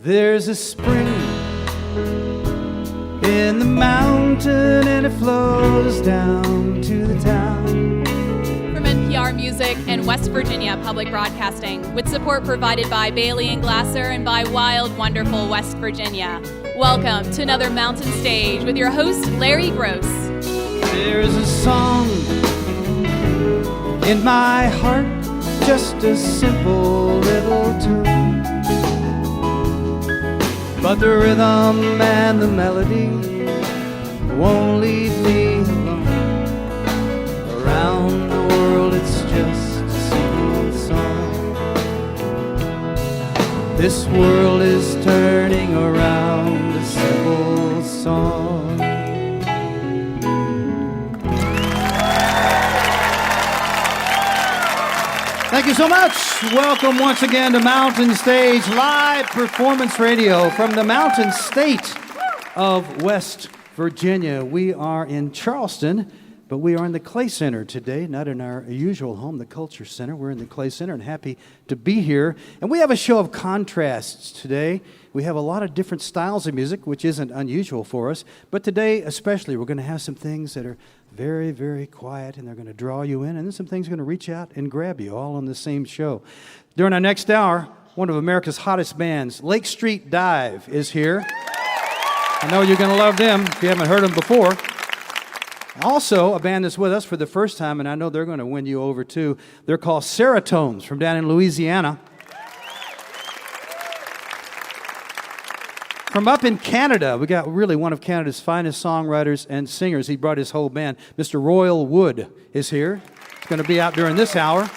There's a spring in the mountain and it flows down to the town. From NPR Music and West Virginia Public Broadcasting, with support provided by Bailey & Glasser and by Wild, Wonderful West Virginia. Welcome to another Mountain Stage with your host, Larry Gross. There's a song in my heart, just a simple little tune. But the rhythm and the melody won't leave me alone. Around the world it's just a simple song. This world is turning around a simple song. Thank you so much. Welcome once again to Mountain Stage Live Performance Radio from the Mountain State of West Virginia. We are in Charleston, but we are in the Clay Center today, not in our usual home, the Culture Center. We're in the Clay Center and happy to be here. And we have a show of contrasts today. We have a lot of different styles of music, which isn't unusual for us. But today, especially, we're going to have some things that are very, very quiet, and they're going to draw you in, and then some things are going to reach out and grab you, all on the same show. During our next hour, one of America's hottest bands, Lake Street Dive, is here. I know you're going to love them if you haven't heard them before. Also, a band that's with us for the first time, and I know they're going to win you over too. They're called Seratones from down in Louisiana. From up in Canada, we got really one of Canada's finest songwriters and singers. He brought his whole band. Mr. Royal Wood is here. He's going to be out during this hour.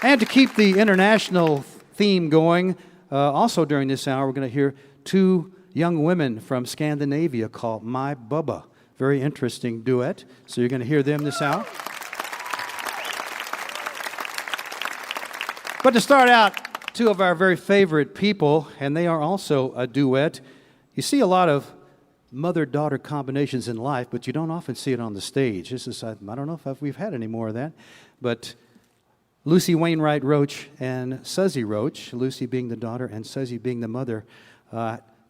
And to keep the international theme going, also during this hour, we're going to hear two young women from Scandinavia called My Bubba. Very interesting duet. So you're going to hear them this hour. But to start out, two of our very favorite people, and they are also a duet. You see a lot of mother-daughter combinations in life, but you don't often see it on the stage. This is, I don't know if we've had any more of that, but Lucy Wainwright Roche and Suzzy Roche, Lucy being the daughter and Suzzy being the mother,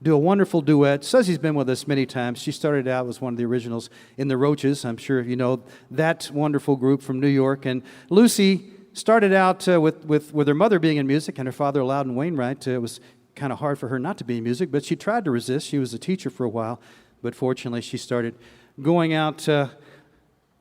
do a wonderful duet. Suzzy's been with us many times. She started out as one of the originals in the Roches. I'm sure you know that wonderful group from New York. And Lucy started out with her mother being in music and her father, Loudon Wainwright. It was kind of hard for her not to be in music, but she tried to resist. She was a teacher for a while, but fortunately she started going out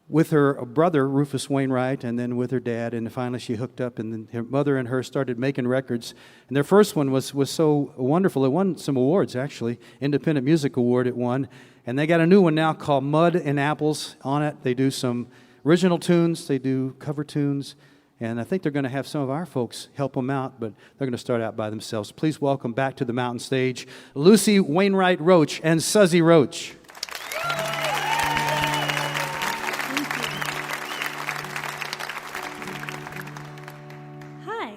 with her brother, Rufus Wainwright, and then with her dad, and finally she hooked up, and then her mother and her started making records. And their first one was so wonderful. It won some awards, actually. Independent Music Award it won. And they got a new one now called Mud and Apples. On it, they do some original tunes, they do cover tunes, and I think they're going to have some of our folks help them out, but they're going to start out by themselves. Please welcome back to the Mountain Stage, Lucy Wainwright Roche and Suzzy Roche. Hi.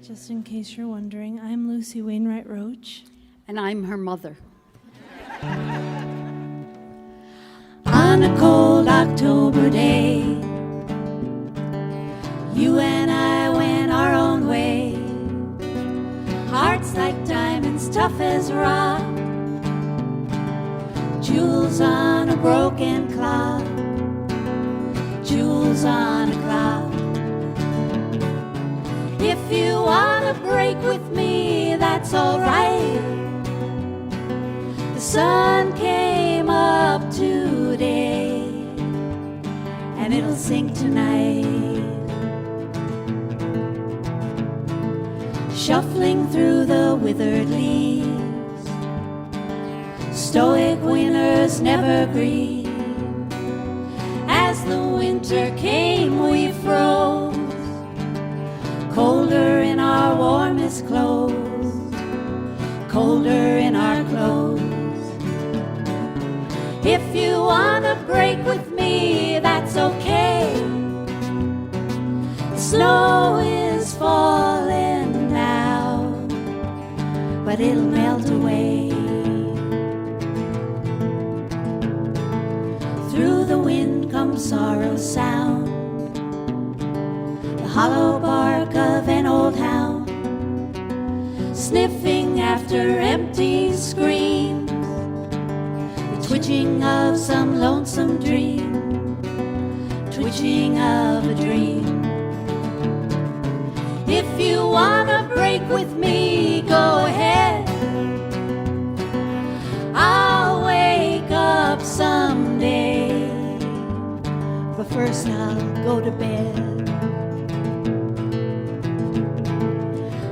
Just in case you're wondering, I'm Lucy Wainwright Roche. And I'm her mother. On a cold October day, you and I went our own way. Hearts like diamonds, tough as rock. Jewels on a broken clock. Jewels on a clock. If you wanna break with me, that's alright. The sun came up today, and it'll sink tonight. Shuffling through the withered leaves, stoic winners never grieve. As the winter came, we froze, colder in our warmest clothes, colder in our clothes. If you wanna break with me, that's okay. The snow is falling now, but it'll melt away. Through the wind comes sorrow's sound, the hollow bark of an old hound, sniffing after empty screams, the twitching of some lonesome dream, twitching of a dream. If you wanna break with me, go ahead. I'll wake up someday, but first I'll go to bed.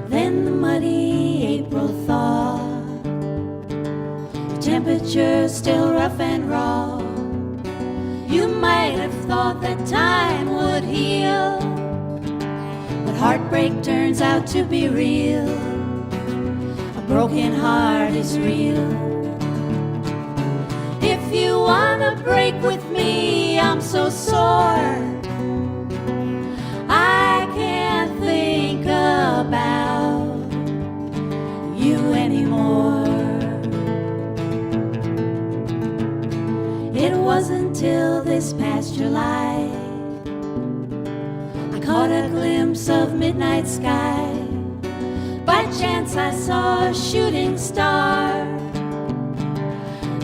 Then the muddy April thaw, the temperature still rough and raw. You might have thought that time would heal, but heartbreak turns out to be real. A broken heart is real. If you wanna break with me, I'm so sore I can't think about you anymore. It wasn't till this past July I caught a glimpse of midnight sky. By chance I saw a shooting star,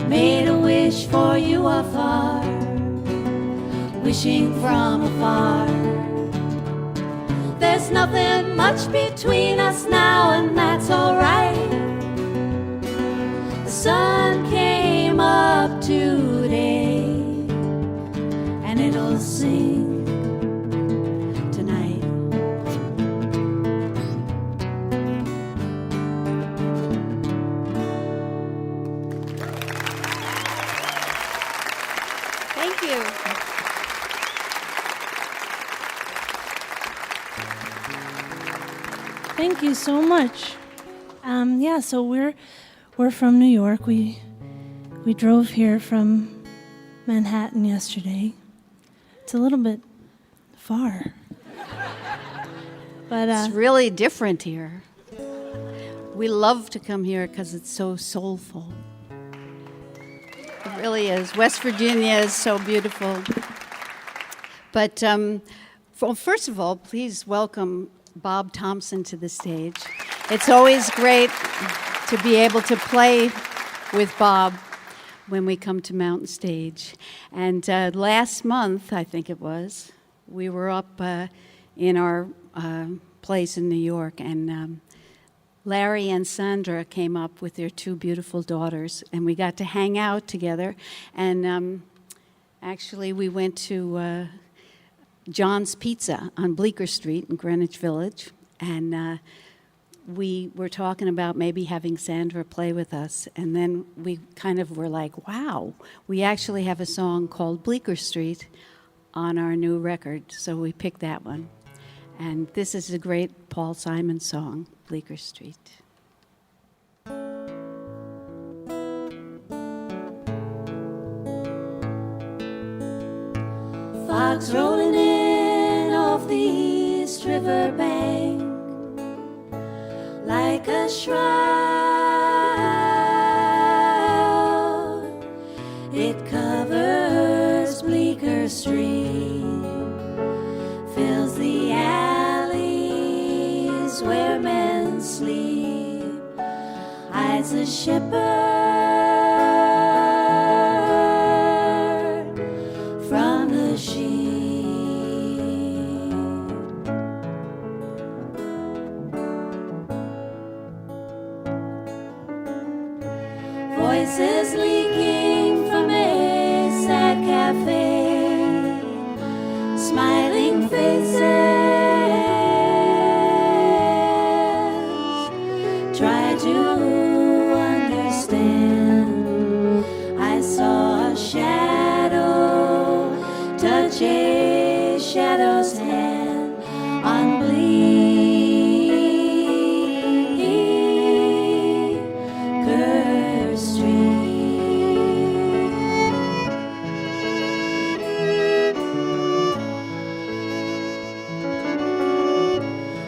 made a wish for you afar, wishing from afar. There's nothing much between us now, and that's alright. The sun came up today, and it'll sing tonight. Thank you. Thank you so much. Yeah, so we're from New York. We drove here from Manhattan yesterday. It's a little bit far, but It's really different here. We love to come here because it's so soulful. It really is. West Virginia is so beautiful. But well, first of all, please welcome Bob Thompson to the stage. It's always great to be able to play with Bob when we come to Mountain Stage. And last month, I think it was, we were up in our place in New York, and Larry and Sandra came up with their two beautiful daughters, and we got to hang out together. And actually, we went to John's Pizza on Bleecker Street in Greenwich Village, and we were talking about maybe having Sandra play with us, and then we kind of were like, wow, we actually have a song called Bleecker Street on our new record, so we picked that one. And this is a great Paul Simon song, Bleecker Street. Fogs rolling in off the East River bank, like a shroud. It covers Bleecker Street, fills the alleys where men sleep, hides a shepherd from the sheep. Voices leaking from a sad cafe, smiling faces try to understand. I saw a shadow touch a shadow's hand on Bleecker Street.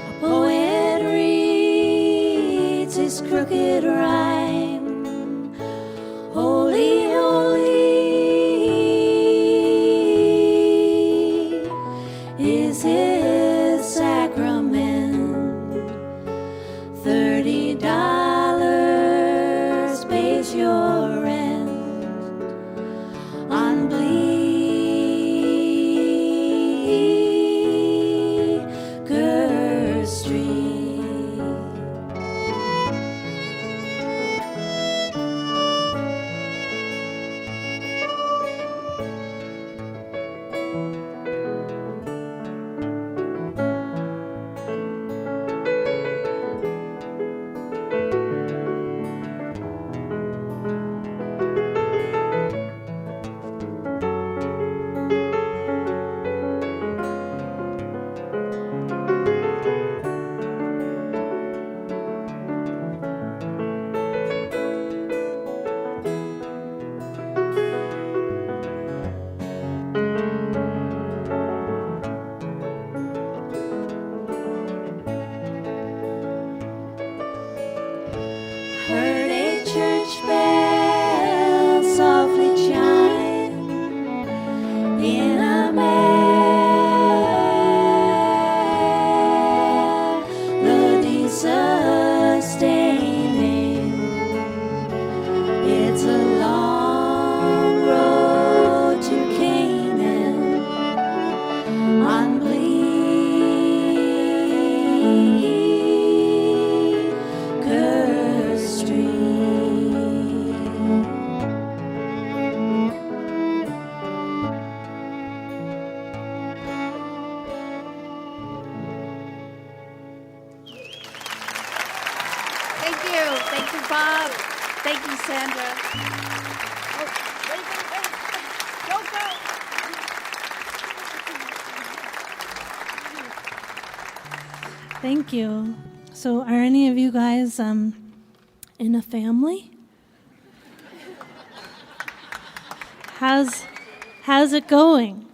A poet reads his crooked rhyme, holy, holy is his sacrament. $30 sustaining. It's a long road to Canaan on Bleecker Street. Thank you. Thank you, Bob. Thank you, Sandra. Oh, wait. Don't go. Thank you. So, are any of you guys in a family? How's it going?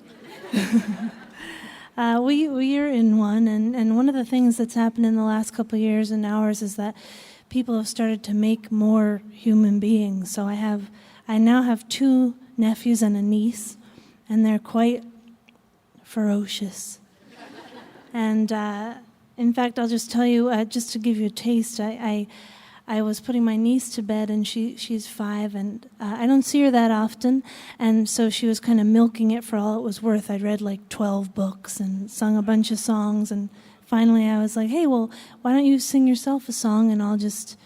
We are in one, and one of the things that's happened in the last couple of years in ours is that people have started to make more human beings. So I now have 2 nephews and a niece, and they're quite ferocious. And in fact, I'll just tell you, just to give you a taste, I was putting my niece to bed, and she's 5, and I don't see her that often, and so she was kind of milking it for all it was worth. I'd read like 12 books and sung a bunch of songs, and finally I was like, hey, well, why don't you sing yourself a song, and I'll just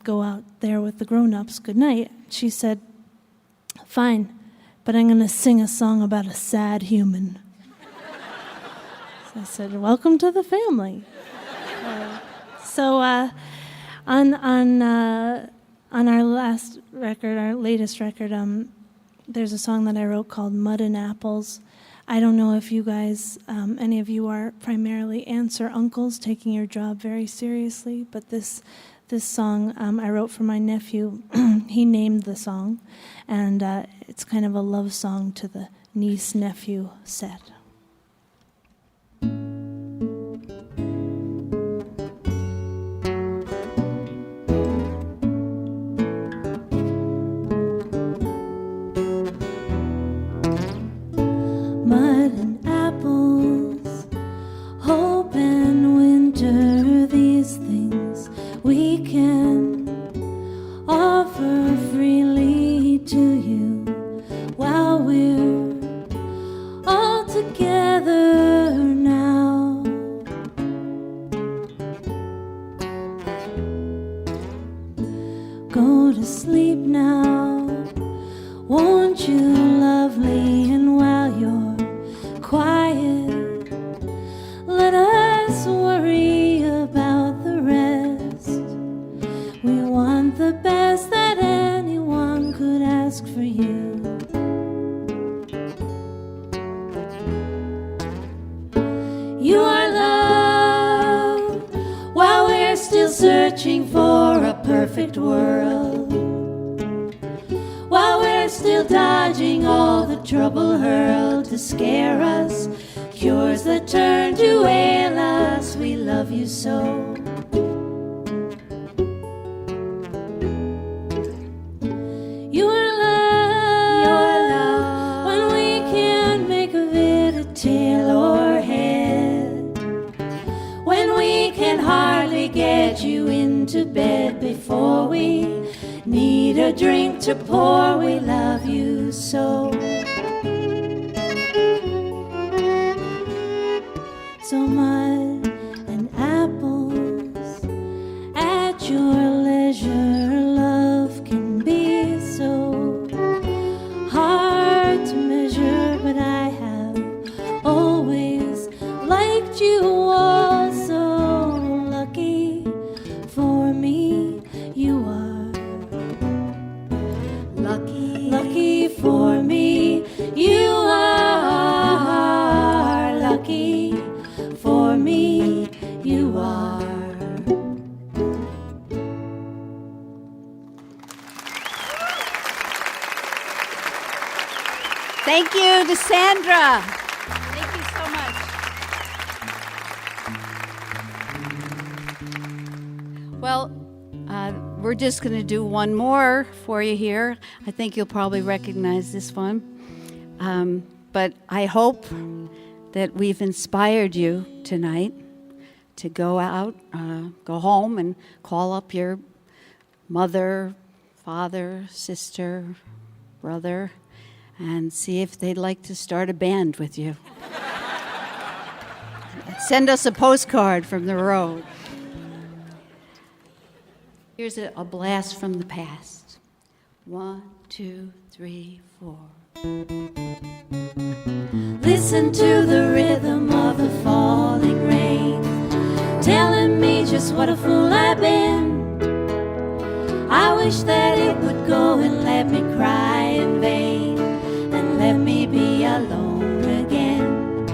go out there with the grown-ups. Good night. She said, fine, but I'm going to sing a song about a sad human. So I said, welcome to the family. So on our last record, our latest record, there's a song that I wrote called Mud and Apples. I don't know if you guys, any of you are primarily aunts or uncles taking your job very seriously, but this song I wrote for my nephew. He named the song, and it's kind of a love song to the niece-nephew set. Mud and apples, hope and winter, these things we can offer freely to you while we're all together now. Go to sleep now, won't you, lovely, and while you're quiet, let us worry about the rest. We want the best that anyone could ask for you. You are loved while we're still searching for a perfect world, while we're still dodging all the trouble hurled to scare us, cures that turn to ail us. We love you so. You are love when we can't make of it a tail or head, when we can hardly get you into bed before we need a drink to pour. We love you so. So mud and apples at your leisure. Love can be so hard to measure, but I have always liked you all. So lucky for me you are. Lucky for me you are. Lucky for me you are. Thank you to Sandra. Thank you so much. Well, we're just going to do one more for you here. I think you'll probably recognize this one. But I hope that we've inspired you tonight to go out, go home and call up your mother, father, sister, brother, and see if they'd like to start a band with you. Send us a postcard from the road. Here's a blast from the past. 1, 2, 3, 4. Listen to the rhythm of the falling rain, telling me just what a fool I've been. I wish that it would go and let me cry in vain, and let me be alone again.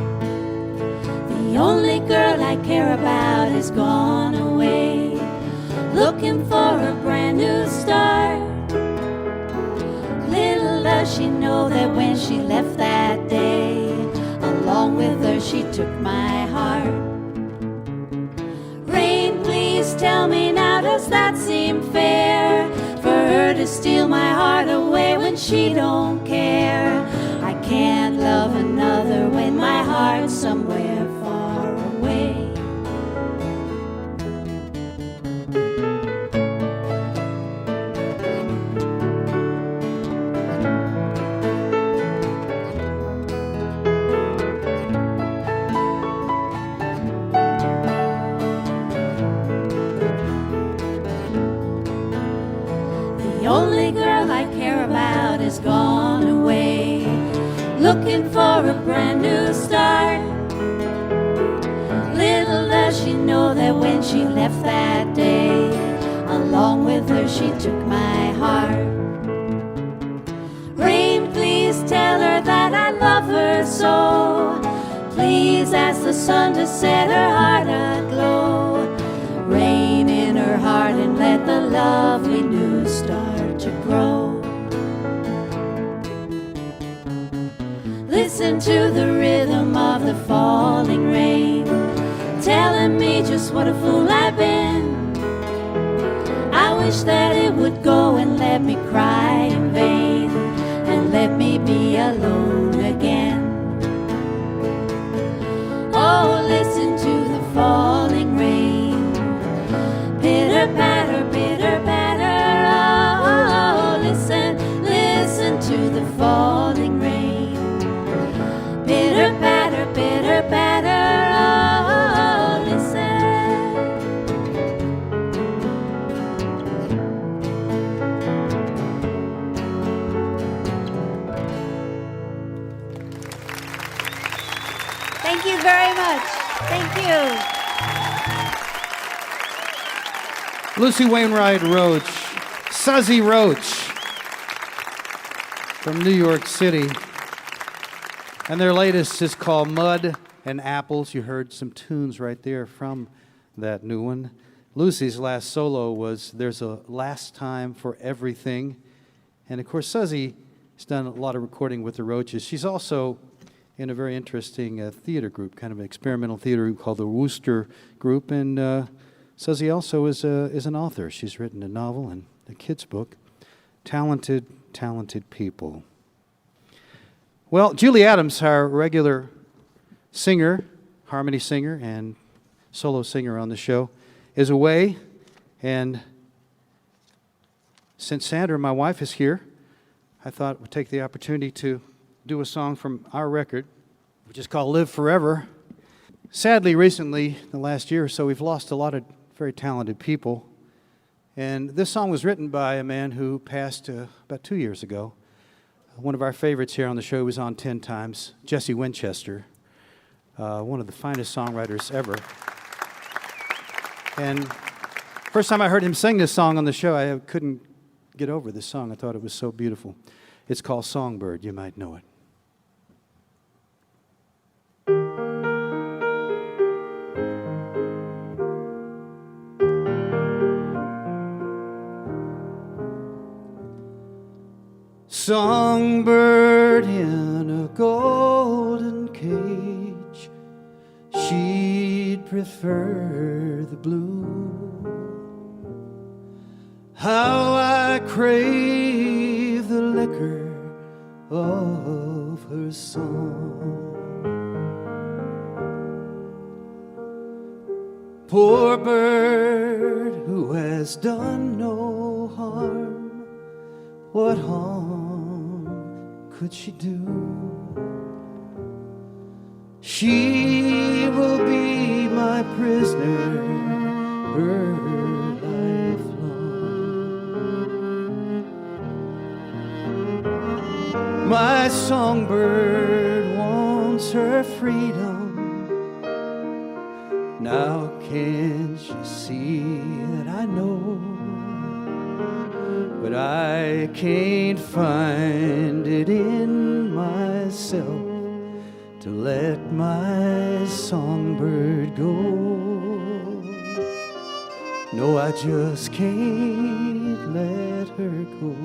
The only girl I care about is gone away, looking for a brand new start. Little does she know that when she left that day, along with her she took my heart. Rain, please tell me now, does that seem fair? For her to steal my heart away when she don't care. I can't love another when my heart's somewhere far away. The only girl I care about is gone away, looking for a brand new start. Little does she know that when she left that day, along with her she took my heart. Rain, please tell her that I love her so. Please ask the sun to set her heart aglow. Rain in her heart and let the love we knew start to grow. Listen to the rhythm of the falling rain, telling me just what a fool I've been. I wish that it would go and let me cry in vain, and let me be alone again. Oh, listen to the falling rain, pitter patter, pitter patter. Oh, listen, listen to the falling rain, pitter patter, pitter patter. Oh, listen. Thank you very much. Thank you. Lucy Wainwright Roche Suzzy Roche from New York City. And their latest is called Mud and Apples. You heard some tunes right there from that new one. Lucy's last solo was There's a Last Time for Everything. And of course, Suzzy has done a lot of recording with the Roches. She's also in a very interesting theater group, kind of an experimental theater group called the Wooster Group. And Suzzy also is an author. She's written a novel and a kid's book. Talented, talented people. Well, Julie Adams, our regular singer, harmony singer, and solo singer on the show, is away. And since Sandra, my wife, is here, I thought we'd take the opportunity to do a song from our record, which is called Live Forever. Sadly, recently, the last year or so, we've lost a lot of very talented people. And this song was written by a man who passed about 2 years ago. One of our favorites here on the show was on 10 times, Jesse Winchester, one of the finest songwriters ever. And first time I heard him sing this song on the show, I couldn't get over this song. I thought it was so beautiful. It's called Songbird. You might know it. Songbird in a golden cage, she'd prefer the blue. How I crave the liquor of her song. poor bird who has done no harm. What harm could she do? She will be my prisoner her life long. My songbird wants her freedom. Now can't you see that I know? But I can't find it in myself to let my songbird go. No, I just can't let her go.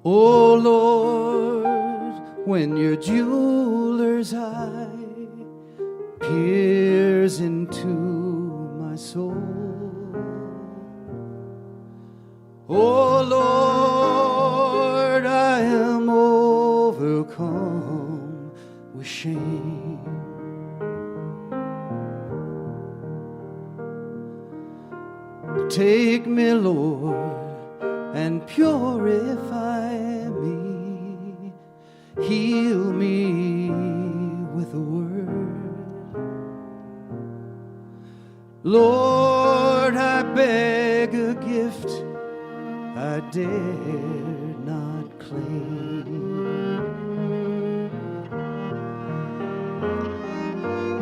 Oh Lord, when your jeweler's eye peers into my soul, oh Lord, I am overcome with shame. Take me, Lord, and purify me, heal me with a word. Lord, I beg a gift I dare not claim.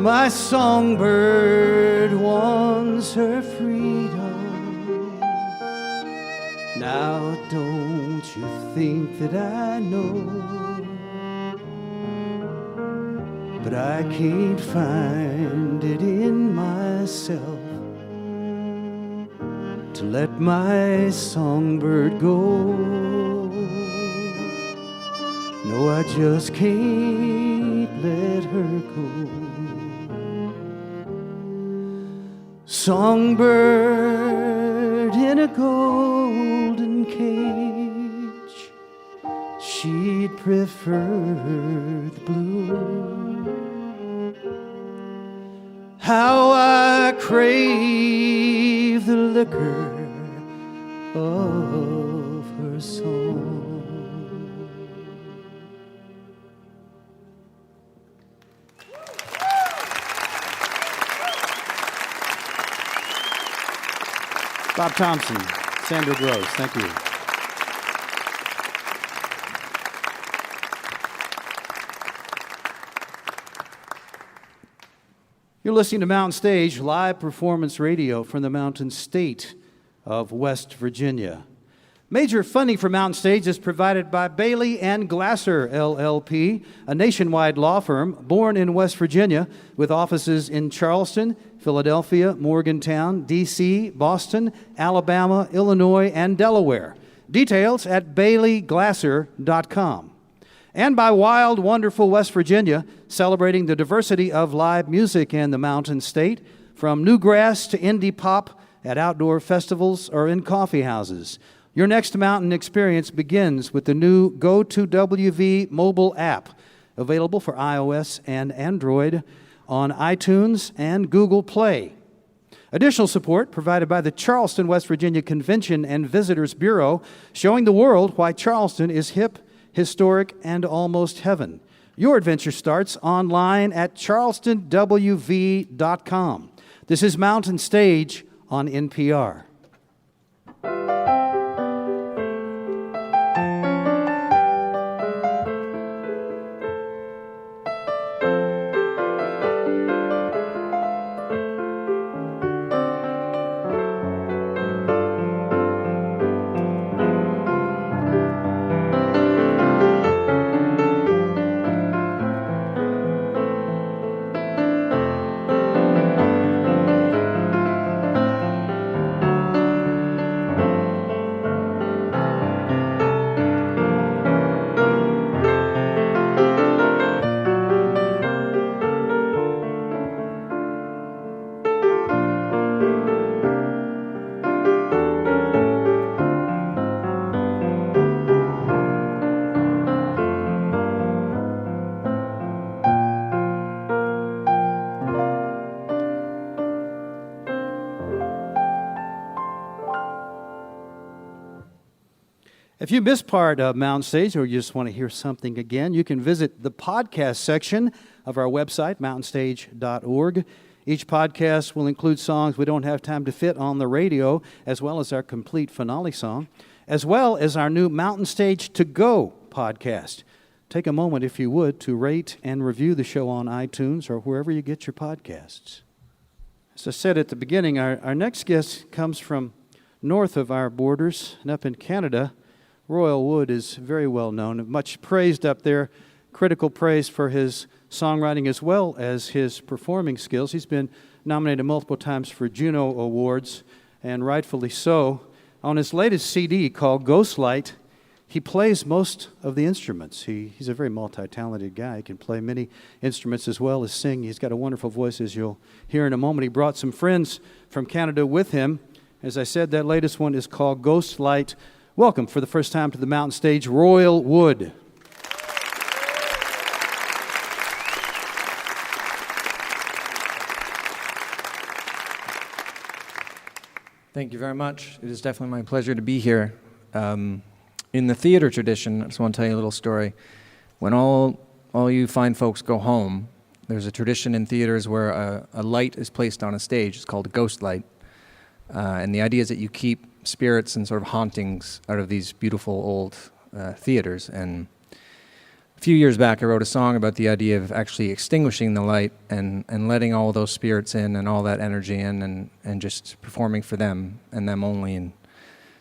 My songbird wants her freedom. Now don't you think that I know, but I can't find it in myself to let my songbird go. No, I just can't let her go. Songbird in a golden cage, she'd prefer the blue. How I crave the liquor of her song. Bob Thompson, Sandra Gross, thank you. You're listening to Mountain Stage, live performance radio from the Mountain State of West Virginia. Major funding for Mountain Stage is provided by Bailey and Glasser, LLP, a nationwide law firm born in West Virginia with offices in Charleston, Philadelphia, Morgantown, D.C., Boston, Alabama, Illinois, and Delaware. Details at baileyglasser.com. And by Wild, Wonderful West Virginia, celebrating the diversity of live music in the Mountain State, from newgrass to indie pop at outdoor festivals or in coffee houses. Your next mountain experience begins with the new Go2WV mobile app, available for iOS and Android on iTunes and Google Play. Additional support provided by the Charleston, West Virginia Convention and Visitors Bureau, showing the world why Charleston is hip, historic, and almost heaven. Your adventure starts online at charlestonwv.com. This is Mountain Stage on NPR. If you missed part of Mountain Stage or you just want to hear something again, you can visit the podcast section of our website, mountainstage.org. Each podcast will include songs we don't have time to fit on the radio, as well as our complete finale song, as well as our new Mountain Stage To Go podcast. Take a moment, if you would, to rate and review the show on iTunes or wherever you get your podcasts. As I said at the beginning, our next guest comes from north of our borders and up in Canada. Royal Wood is very well known, much praised up there, critical praise for his songwriting as well as his performing skills. He's been nominated multiple times for Juno Awards, and rightfully so. On his latest CD called Ghostlight, he plays most of the instruments. He's a very multi-talented guy. He can play many instruments as well as sing. He's got a wonderful voice, as you'll hear in a moment. He brought some friends from Canada with him. As I said, that latest one is called Ghostlight. Welcome for the first time to the Mountain Stage, Royal Wood. Thank you very much. It is definitely my pleasure to be here. In the theater tradition, I just want to tell you a little story. When all you fine folks go home, there's a tradition in theaters where a light is placed on a stage. It's called a ghost light. And the idea is that you keep spirits and sort of hauntings out of these beautiful old theaters. And a few years back, I wrote a song about the idea of actually extinguishing the light and letting all those spirits in and all that energy in and just performing for them and them only and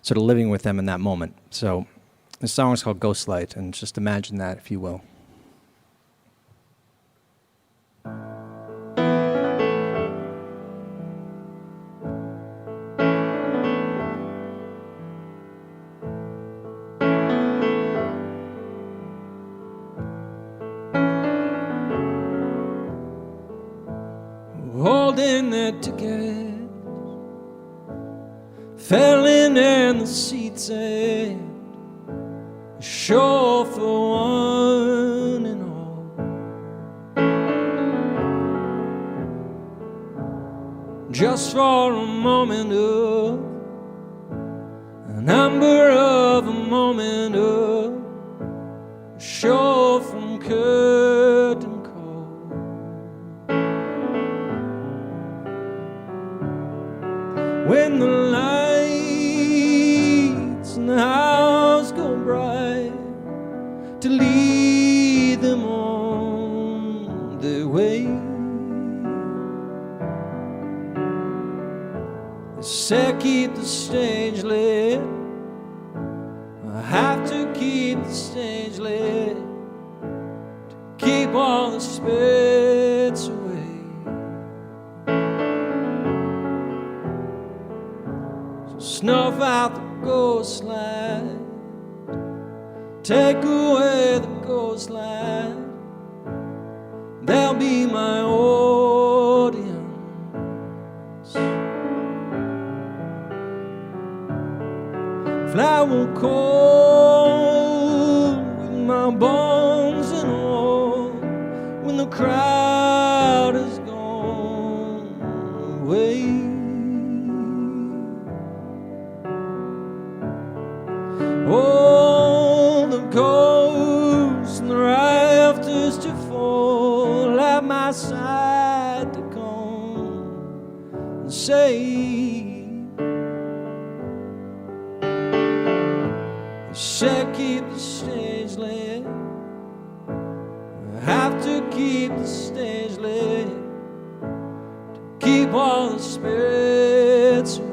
sort of living with them in that moment. So this song is called Ghost Light, and just imagine that, if you will. Holding their ticket, failing in the seats, a show for one and all. Just for a moment of, a number of a moment of, a show from curtain call. When the lights in the house go bright to lead them on their way, they say keep the stage lit. I have to keep the stage lit to keep all the spirits away. Snuff out the ghost light, take away the ghost light, they'll be my audience. Fly will cold with my bones and all when the crowd is gone away. Oh, the ghosts and the rafters to fall at my side to come and say, keep the stage lit. I have to keep the stage lit to keep all the spirits away.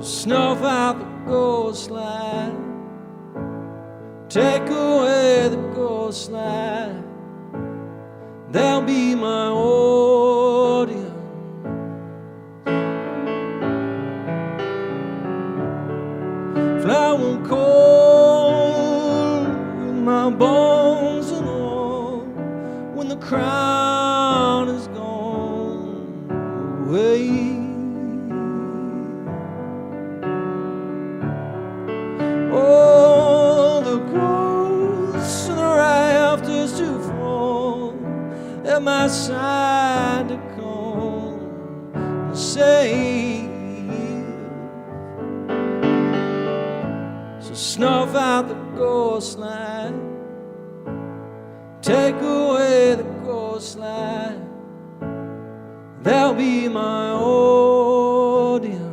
Snuff out the ghost light, take away the ghost light, they'll be my audience. Flower cold with my bones and all when the crown is gone away. Oh, the ghosts and the rafters to fall at my side to come and say, snuff out the ghost line, take away the ghost line. They'll be my audience.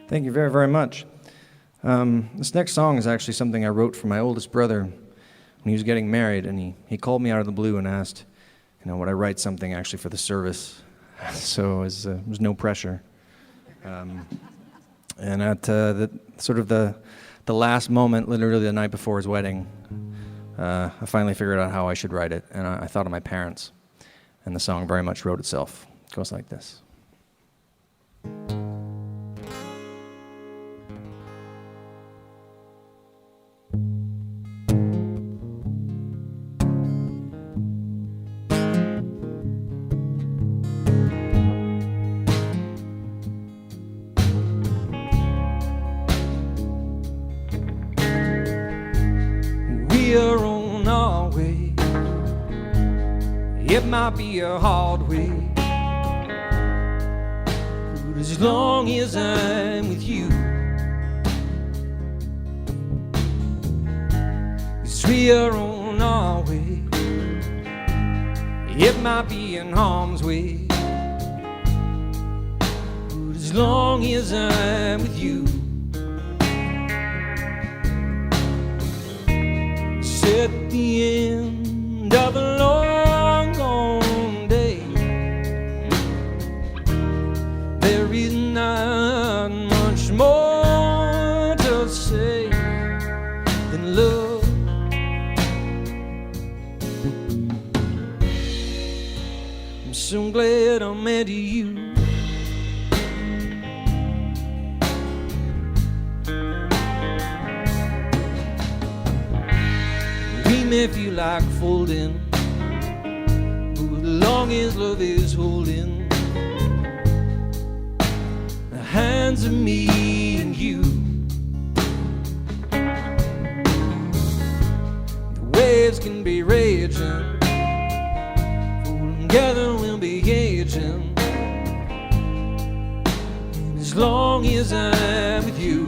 Thank you very, very much. This next song is actually something I wrote for my oldest brother when he was getting married, and he called me out of the blue and asked, would I write something actually for the service? So it was no pressure. And at the last moment, literally the night before his wedding, I finally figured out how I should write it, and I thought of my parents, and the song very much wrote itself. It goes like this. We are on our way. It might be a hard way, but as long as I'm with you, 'cause we are on our way. It might be in harm's way, but as long as I'm with you, at the end of a long, long day, there is not much more to say than love. I'm so glad I met you. May feel like folding, but as long as love is holding the hands of me and you, the waves can be raging, for together we'll be aging, and as long as I'm with you,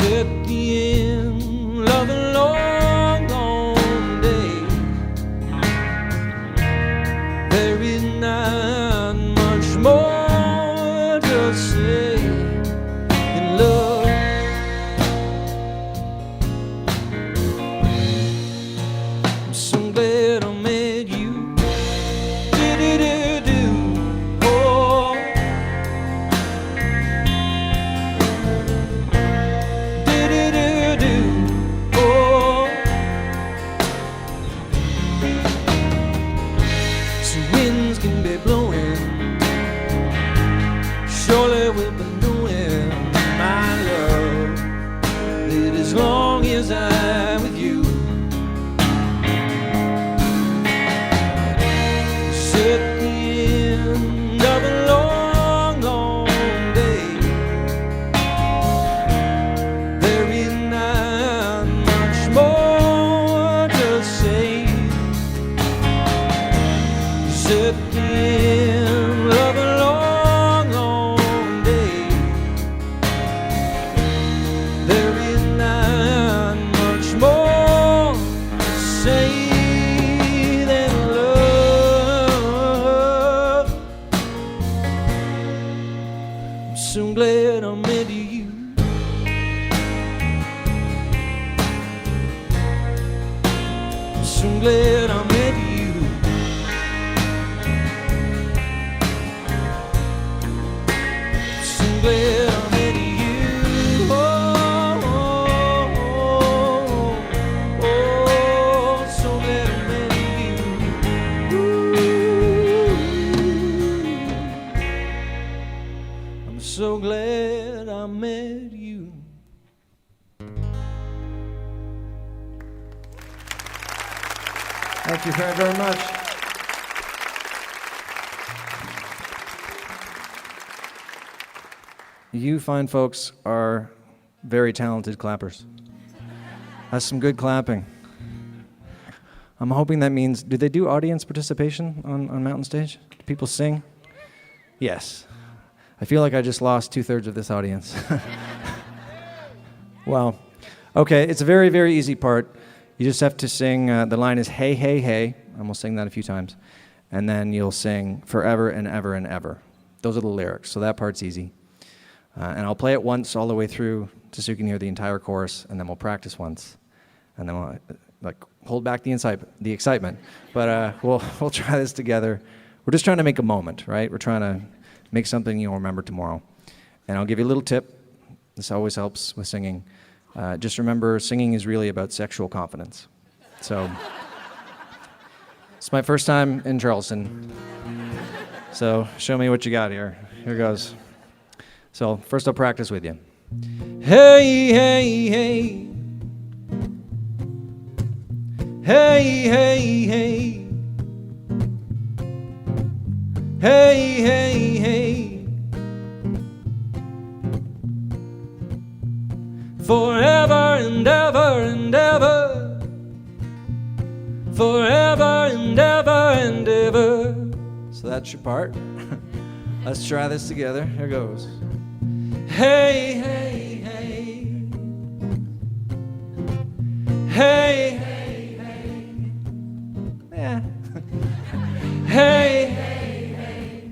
at the end of a long, long day, there is not much more to say than love. I'm so glad I met you. Do-do-do-do. Oh. Surely we'll be knowing, my love, that as long as I'm with you, it's at the end of a long, long day, there is not much more to say. It's at the end of a long, long day, there is not much more to say than love. I'm so glad I met you. I'm so glad I met you. So glad I met you. Oh, oh, oh, oh, oh, so glad I met you. Ooh. I'm so glad I met you. Thank you very, very much. You fine folks are very talented clappers. That's some good clapping. I'm hoping that means, do they do audience participation on Mountain Stage? Do people sing? Yes. I feel like I just lost 2/3 of this audience. Well, okay, it's a very, very easy part. You just have to sing, the line is hey, hey, hey, and we'll sing that a few times. And then you'll sing forever and ever and ever. Those are the lyrics, so that part's easy. And I'll play it once all the way through just so you can hear the entire chorus, and then we'll practice once. And then we'll hold back the excitement. But we'll try this together. We're just trying to make a moment, right? We're trying to make something you'll remember tomorrow. And I'll give you a little tip. This always helps with singing. Just remember, singing is really about sexual confidence. So it's my first time in Charleston. So show me what you got here. Here goes. So first I'll practice with you. Hey, hey, hey. Hey, hey, hey. Hey, hey, hey. Forever and ever and ever. Forever and ever and ever. So that's your part. Let's try this together. Here goes. Hey, hey, hey. Hey, hey, hey. Yeah. Hey, hey, hey.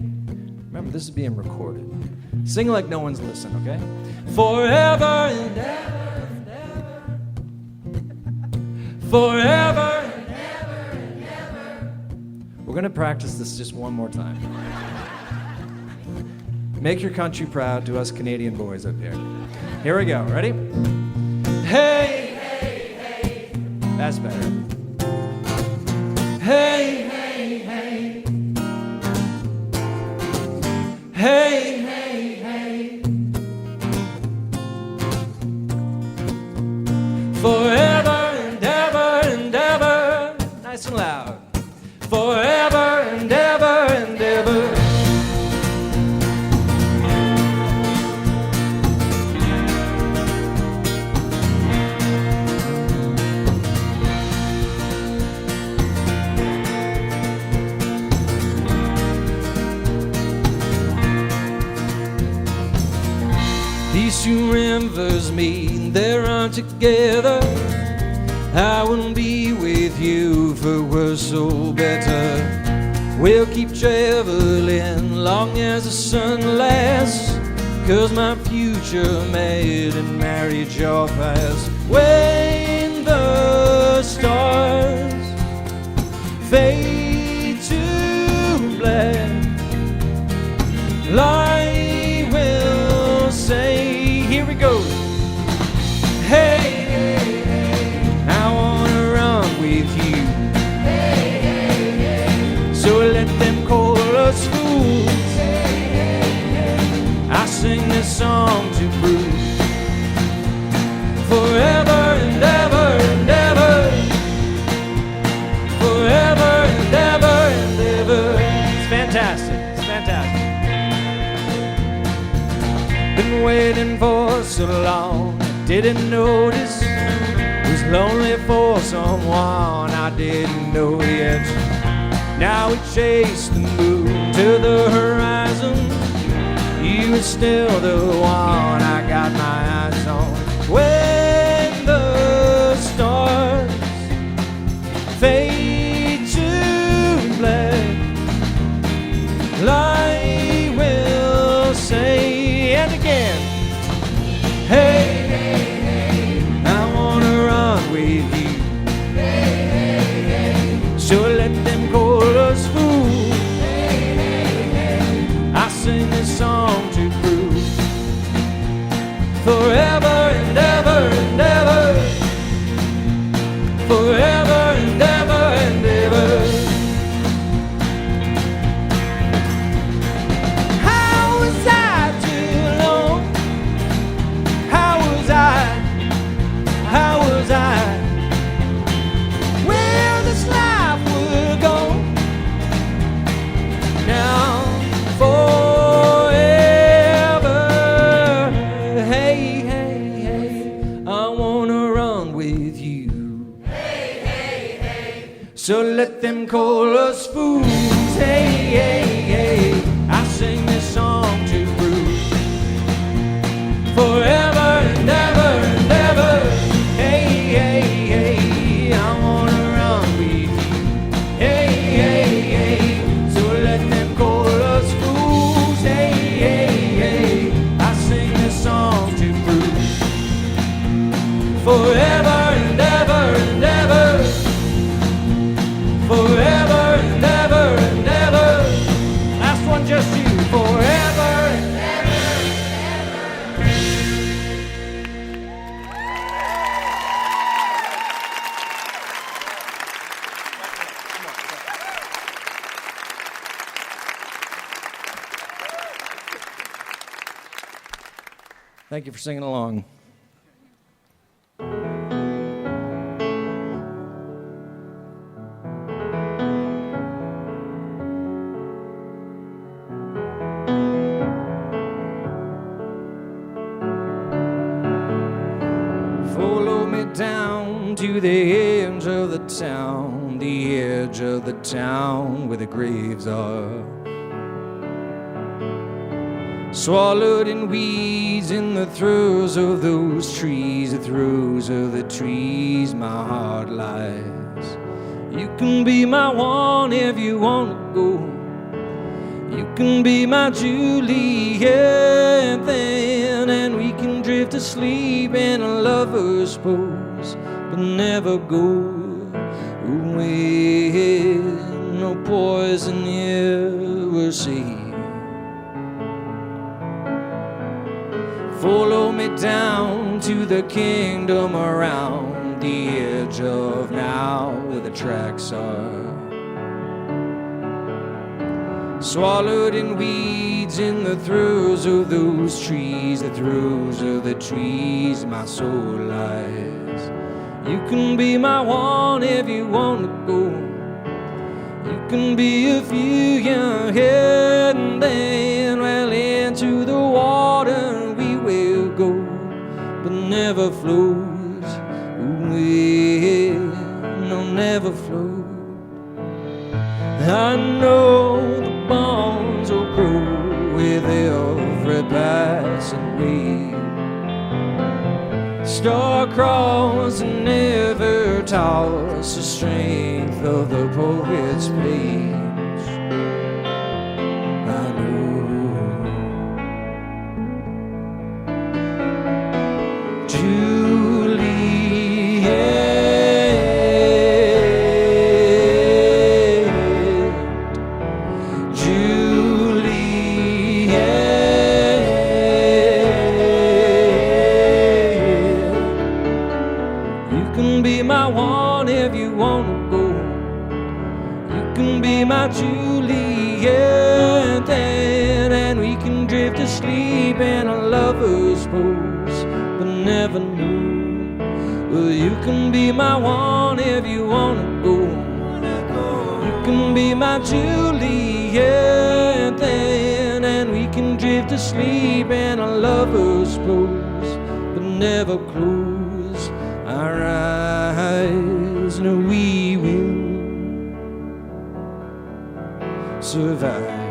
Remember, this is being recorded. Sing like no one's listening, okay? Forever and ever and ever. Forever and ever and ever. We're going to practice this just one more time. Make your country proud to us Canadian boys up here. Here we go. Ready? Hey, hey, hey. That's better. Hey, hey, hey. Hey, hey, hey. Forever and ever and ever. Nice and loud. Forever and ever and ever. These two rivers meet, they run together. I wouldn't be with you if it were so better. We'll keep traveling long as the sun lasts, 'cause my future made in marriage your past. When the stars fade to black, I will say, here we go. Hey, hey, hey, I wanna run with you. Hey, hey, hey, so let them call us fools. Hey, hey, hey, I sing this song to prove. Forever and ever and ever. Forever and ever and ever. It's fantastic. It's fantastic. Been waiting for so long, I didn't notice. Was lonely for someone I didn't know yet. Now we chase the moon to the horizon. You are still the one I got my eyes on. When the stars fade to black, I will say, and again, hey, hey, hey, I wanna run with you. Hey, hey, hey, so let them call us fools. Hey, hey, hey, I sing this song to prove. Forever and ever and ever. Forever and ever and ever. How was I? Well, this life So let them call us fools. Hey, hey, hey, I sing this song to prove forever and ever and ever. Hey, hey, hey, I wanna run with you. Hey, hey, hey, so let them call us fools. Hey, hey, hey, I sing this song to prove forever and ever and ever. Forever and ever and ever. Last one, just you. Forever and ever and ever. Thank you for singing along. Follow me down to the edge of the town, the edge of the town where the graves are. Swallowed in weeds in the throes of those trees, the throes of the trees, my heart lies. You can be my one if you want to go. You can be my Juliet then, and we can drift asleep in a lover's pose, but never go away. No poison ever see. Follow me down to the kingdom around the edge of now where the tracks are. Swallowed in weeds in the throes of those trees, the throes of the trees, my soul lies. You can be my one if you want to go. You can be a few young head, and then, well, into the water we will go, but never flows away, no, never flows. I know the bonds will grow with every passing wave. Star-crossed and never toss the strength of the poet's page. I know my Juliet then, and we can drift asleep in a lover's pose, but never know. Well, you can be my one if you wanna go. You can be my Juliet then, and we can drift asleep in a lover's pose, but never close our eyes. No, we will survive.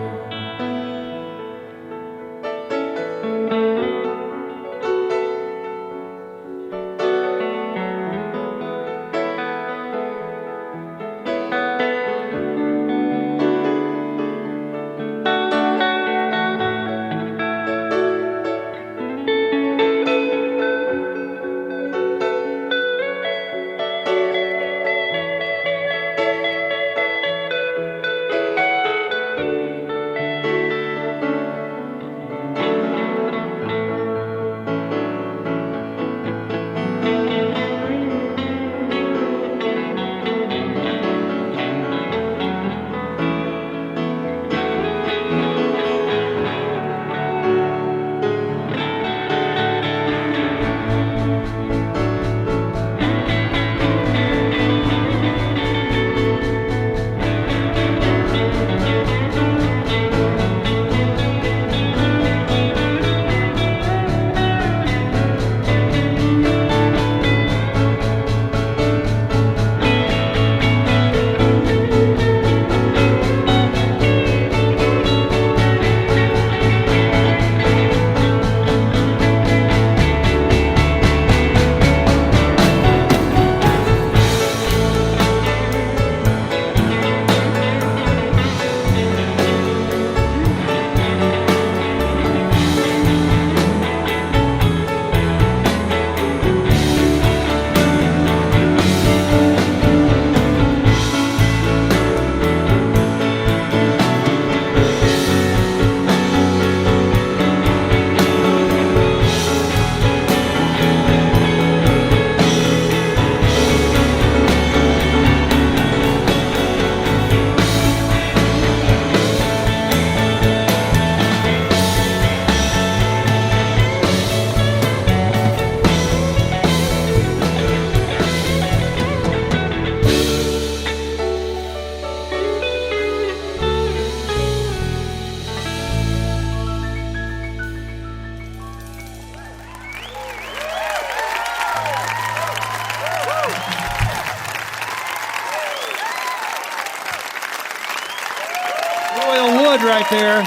right there.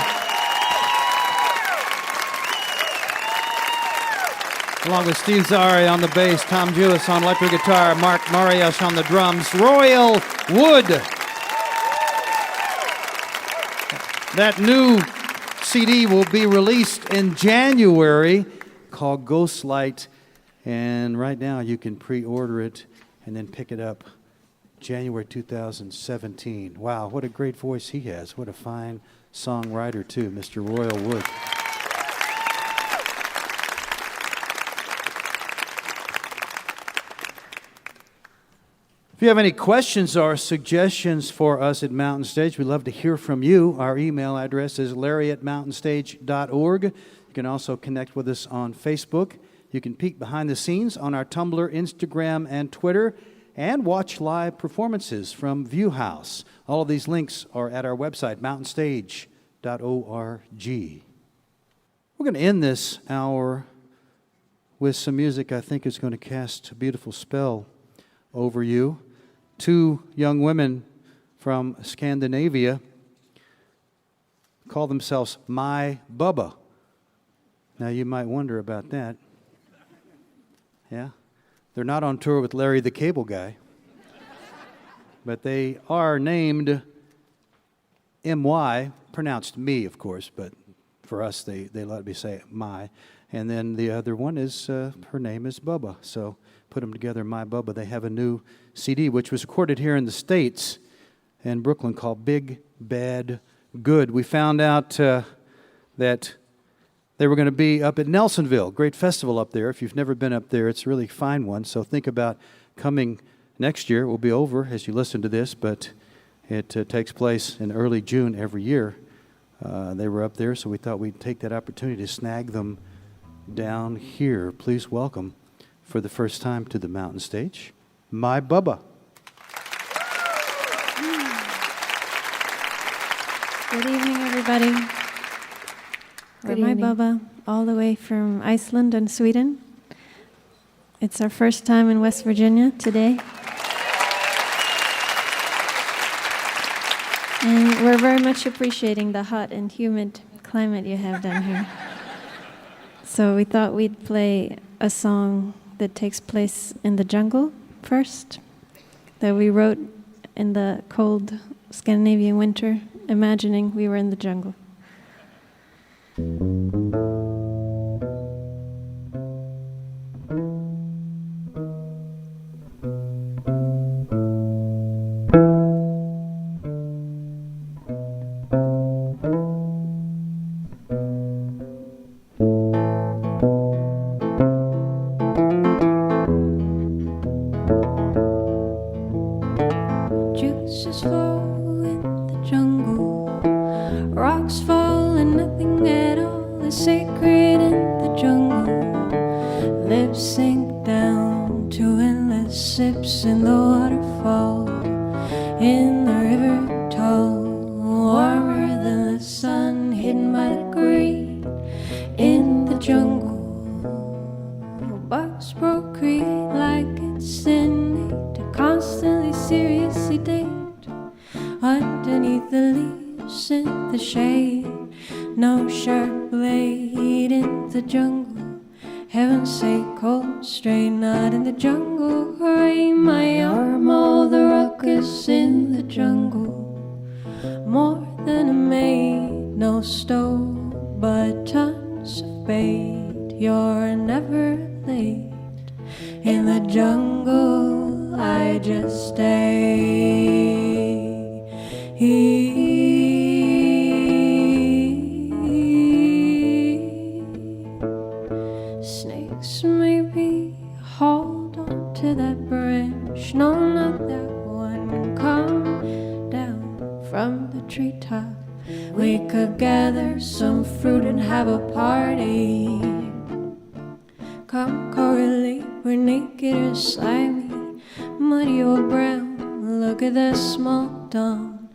Along with Steve Zari on the bass, Tom Jewis on electric guitar, Mark Marias on the drums, Royal Wood. That new CD will be released in January called Ghostlight, and right now you can pre-order it and then pick it up January 2017. Wow, what a great voice he has. What a fine songwriter, too, Mr. Royal Wood. If you have any questions or suggestions for us at Mountain Stage, we'd love to hear from you. Our email address is larry@mountainstage.org. You can also connect with us on Facebook. You can peek behind the scenes on our Tumblr, Instagram, and Twitter, and watch live performances from View House. All of these links are at our website, mountainstage.org. We're going to end this hour with some music I think is going to cast a beautiful spell over you. Two young women from Scandinavia call themselves My Bubba. Now you might wonder about that. Yeah? They're not on tour with Larry the Cable Guy, but they are named M.Y., pronounced me, of course, but for us they let me say My. And then the other one is, her name is Bubba. So put them together, My Bubba. They have a new CD, which was recorded here in the States in Brooklyn, called Big Bad Good. We found out that they were going to be up at Nelsonville, great festival up there. If you've never been up there, it's a really fine one. So think about coming next year. It will be over as you listen to this, but it takes place in early June every year. They were up there, so we thought we'd take that opportunity to snag them down here. Please welcome, for the first time to the Mountain Stage, My Bubba. Good evening, everybody. We're My Bubba, all the way from Iceland and Sweden. It's our first time in West Virginia today. And we're very much appreciating the hot and humid climate you have down here. So we thought we'd play a song that takes place in the jungle first, that we wrote in the cold Scandinavian winter, imagining we were in the jungle. Juices flow in the jungle, rocks fall and nothing at all is sacred in the jungle. Lips sink down to endless sips in the waterfall, in the river tall, warmer than the sun, hidden by the green in the jungle. Bugs procreate like it's innate to constantly seriously date underneath the leaves in the shade. No sharp blade in the jungle, heaven's sake, cold strain, not in the jungle. Rain my arm, all the ruckus in the jungle. More than a maid, no stove, but tons of bait. You're never late in the jungle. I just stay. Snakes maybe hold on to that branch. No, not that one. Come down from the treetop. We could gather some fruit and have a party. Come correlate, we're naked or slimy, muddy or brown. Look at that small dawn,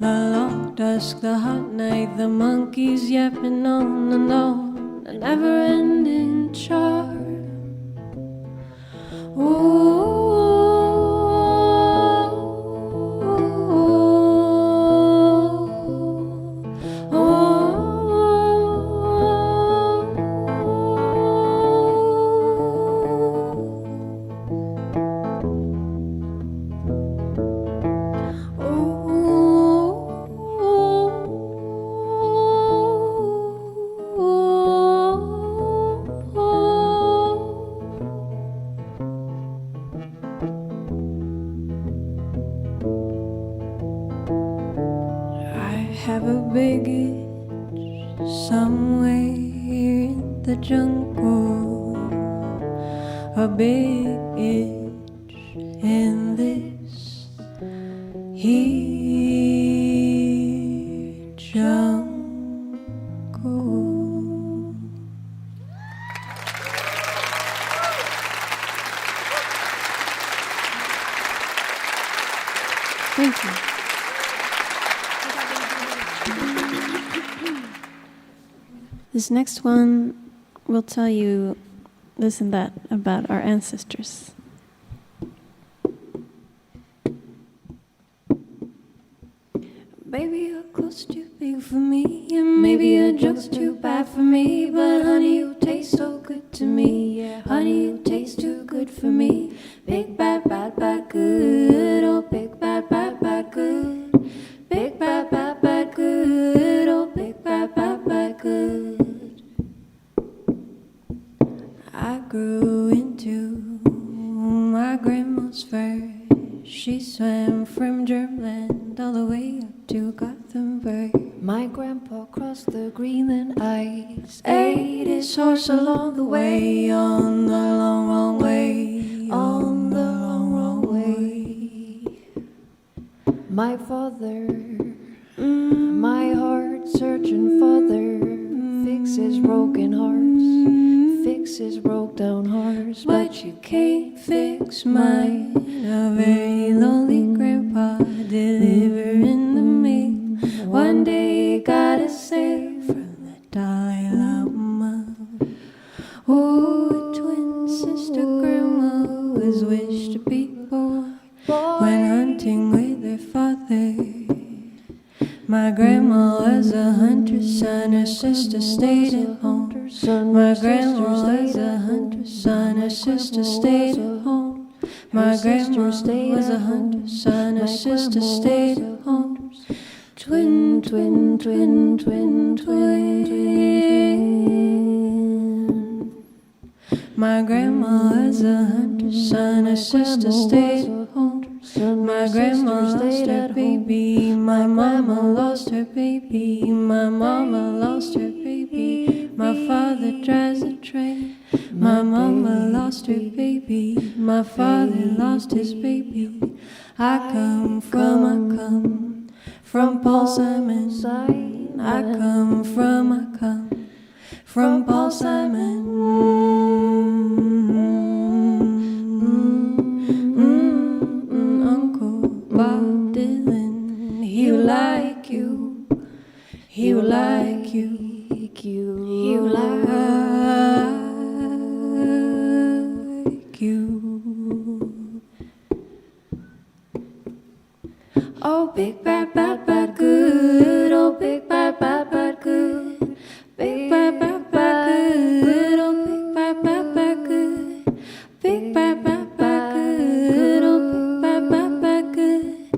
the long dusk, the hot night, the monkeys yapping on and on, a never-ending charm. Ooh, ooh, ooh. big itch somewhere in the jungle, a big itch in this here jungle. Thank you. This next one will tell you this and that about our ancestors. Baby, you're close too big for me, and maybe your joke's too bad for me, but honey, you taste so good to me. Yeah, honey, you taste too good for me. Big bad, bad, bad, good. Oh, big bad, bad, bad, good. Big bad, bad, bad, good. Oh, big bad, bad, bad, good. I grew into my grandma's fur. She swam from Germland all the way up to Gothenburg. My grandpa crossed the Greenland ice, ate his horse along the way, on the long, wrong way, on the long, wrong way. My father, my heart-searching father, fixes broken hearts, fixes broke down hearts, but you can't fix mine. A very lonely grandpa delivering the meat. One day got a save from the Dalai Lama. Oh, a twin sister grandma was wished to be born when hunting with her father. My grandma was a hunter's son, her sister stayed at home. My grandma was a hunter's son, her sister stayed at home. My grandma was a hunter's son, her sister stayed at home. Twin, twin, twin, twin, twin. My grandma was a hunter's son, her sister stayed at home. My grandma lost her baby, my mama lost her baby, my mama lost her baby. My father drives a train. My mama lost her baby, my father lost his baby. I come from Paul Simon. I come from Paul Simon. Uncle Bob Dylan, he will like you, he will like you, he will like you. Oh, big bad, bad, bad, good. Oh, big bad, bad, bad, good. Big bad, bad, bad, good. Oh, big bad, bad, bad, good. Big bad, bad, bad, good. Oh, big bad, bad, bad, good.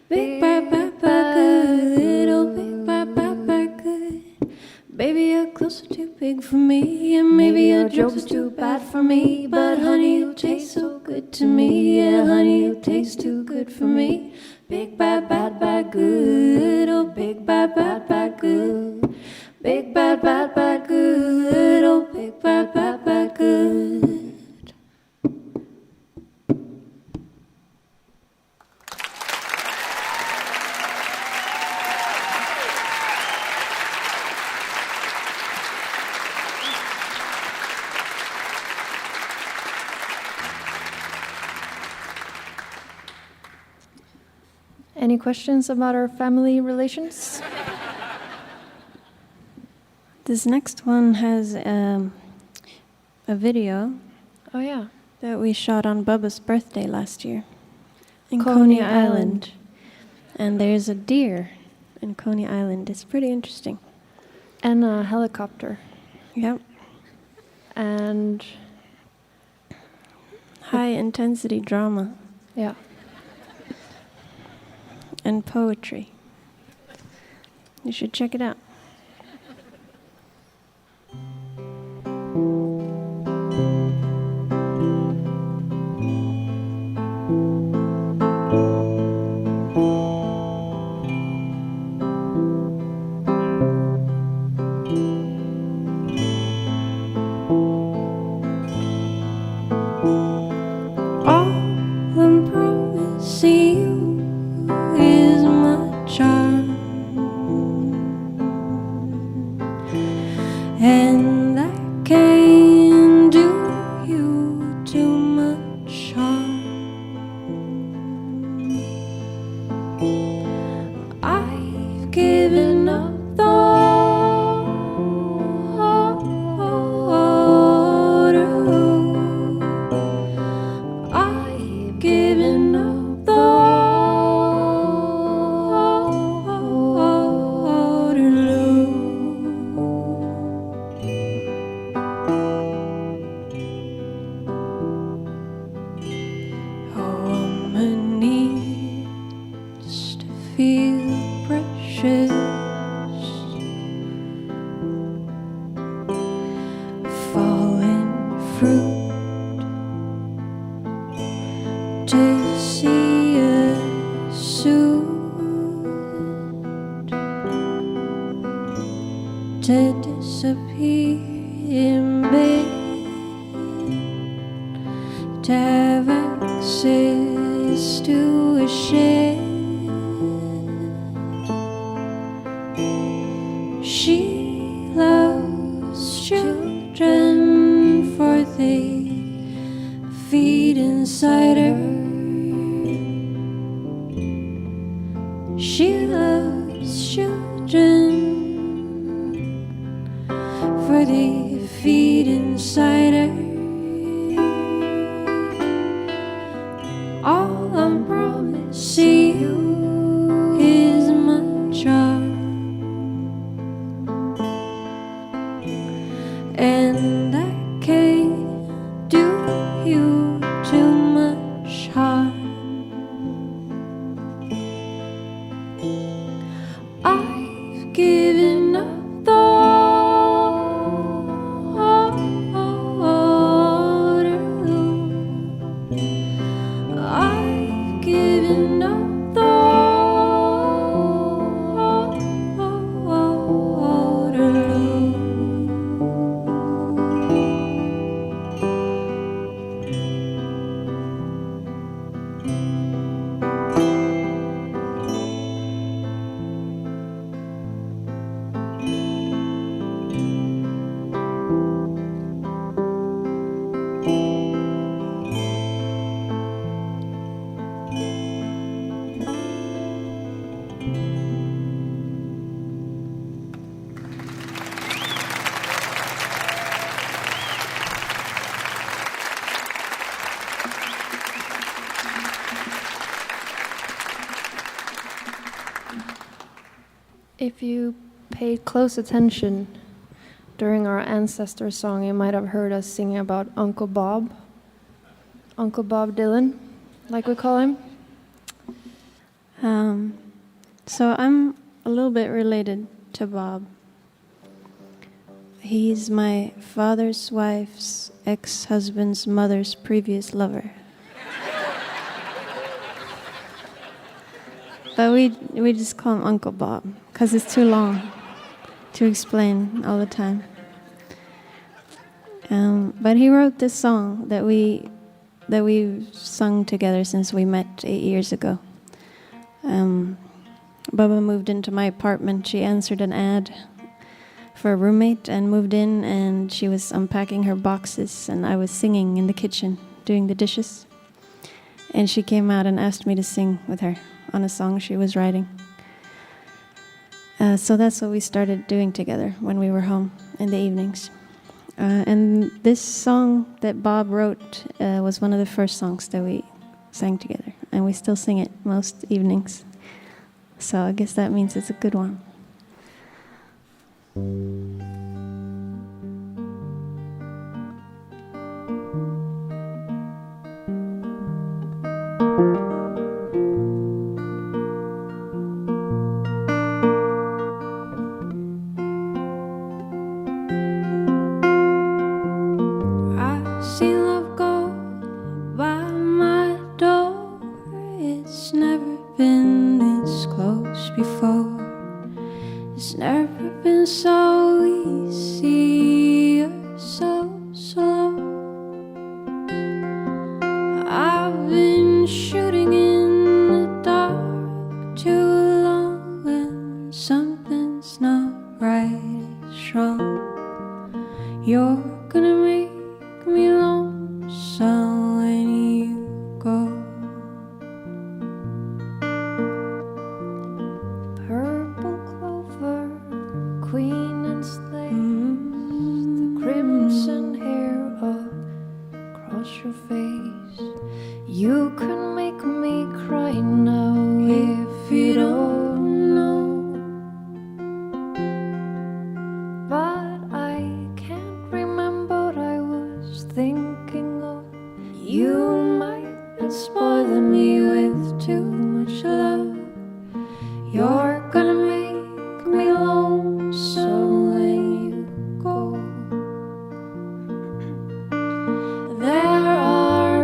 Big bad, bad, bad, good. Oh, big bad, bad, bad, good. Baby, you're closer too big for me, and maybe your jokes are too bad for me, but honey, you taste so good to me. Yeah, honey, you taste too good for me. Big bad, bad, bad, good. Oh, big bad, bad, bad, good. Big bad, bad, bad, good. Oh, big bad, bad, bad, good. Any questions about our family relations? This next one has a video. Oh, yeah. That we shot on Bubba's birthday last year in Coney Island. And there's a deer in Coney Island. It's pretty interesting. And a helicopter. Yep. And high intensity drama. Yeah. And poetry. You should check it out. access to a shed. She loves children, for they feed inside her. She loves children, for they feed inside her. All I'm promising you is my charm, and I can't do you too much harm. I've given up I've given up If you paid close attention during our ancestor song, you might have heard us singing about Uncle Bob Dylan, like we call him. So I'm a little bit related to Bob. He's my father's wife's ex-husband's mother's previous lover. But we just call him Uncle Bob because it's too long to explain all the time. But he wrote this song that we've sung together since we met 8 years ago. Bubba moved into my apartment. She answered an ad for a roommate and moved in, and she was unpacking her boxes, and I was singing in the kitchen, doing the dishes. And she came out and asked me to sing with her on a song she was writing. So that's what we started doing together when we were home in the evenings. And this song that Bob wrote was one of the first songs that we sang together, and we still sing it most evenings. So I guess that means it's a good one.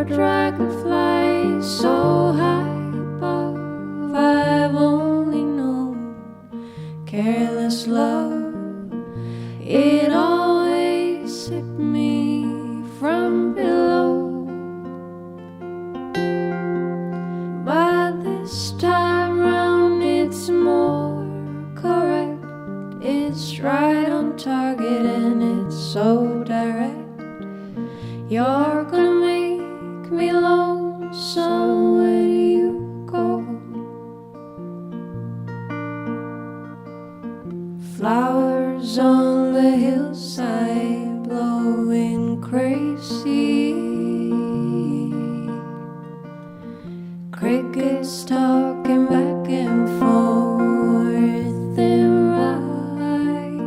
Dragonflies so high above, I've only You're gonna make me lonesome when you go. Flowers on the hillside blowing crazy. Crickets talking back and forth and right.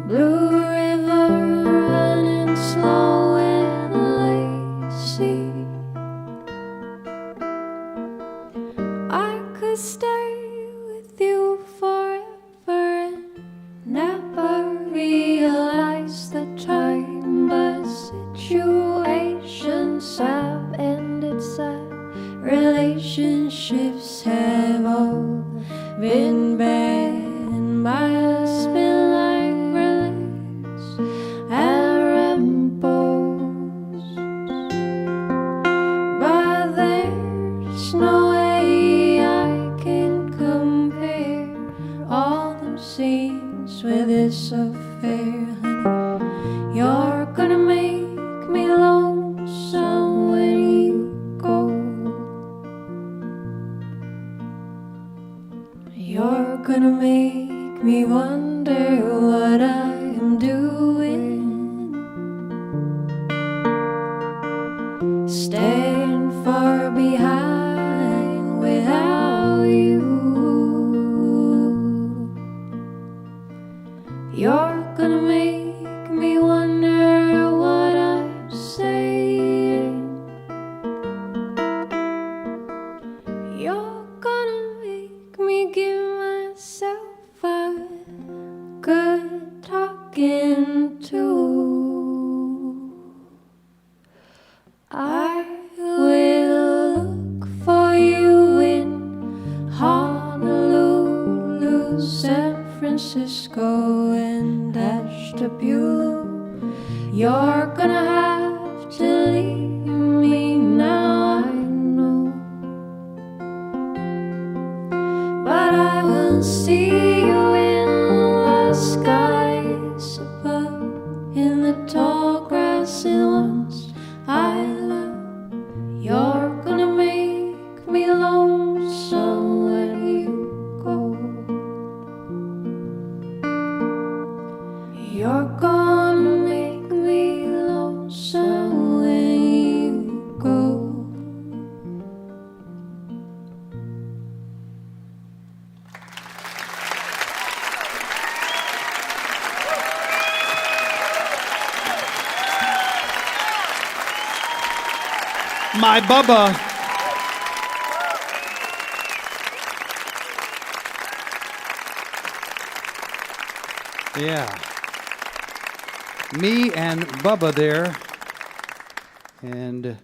Blue river running slow and lazy. I could stay with you forever and never realize the time, but situations have ended sad. Relationships have all been bad. My husband like relax and rainbows, but there's no way I can compare all them scenes with this affair, honey. You're gonna make me lonesome when you go. You're gonna make me wonder what I am doing, staying far behind without you. You're gonna make me wonder what I'm saying. You're gonna make me give myself a good talking to. I will look for you in Honolulu, San Francisco, and Ashtabula. You're gonna have to leave me now, I know, but I will see you in the skies above, in the tall grassy ones I love. You're gonna make me lonesome when you go. You're gonna make me lonesome when you go. My Bubba. Yeah. Me and Bubba there. And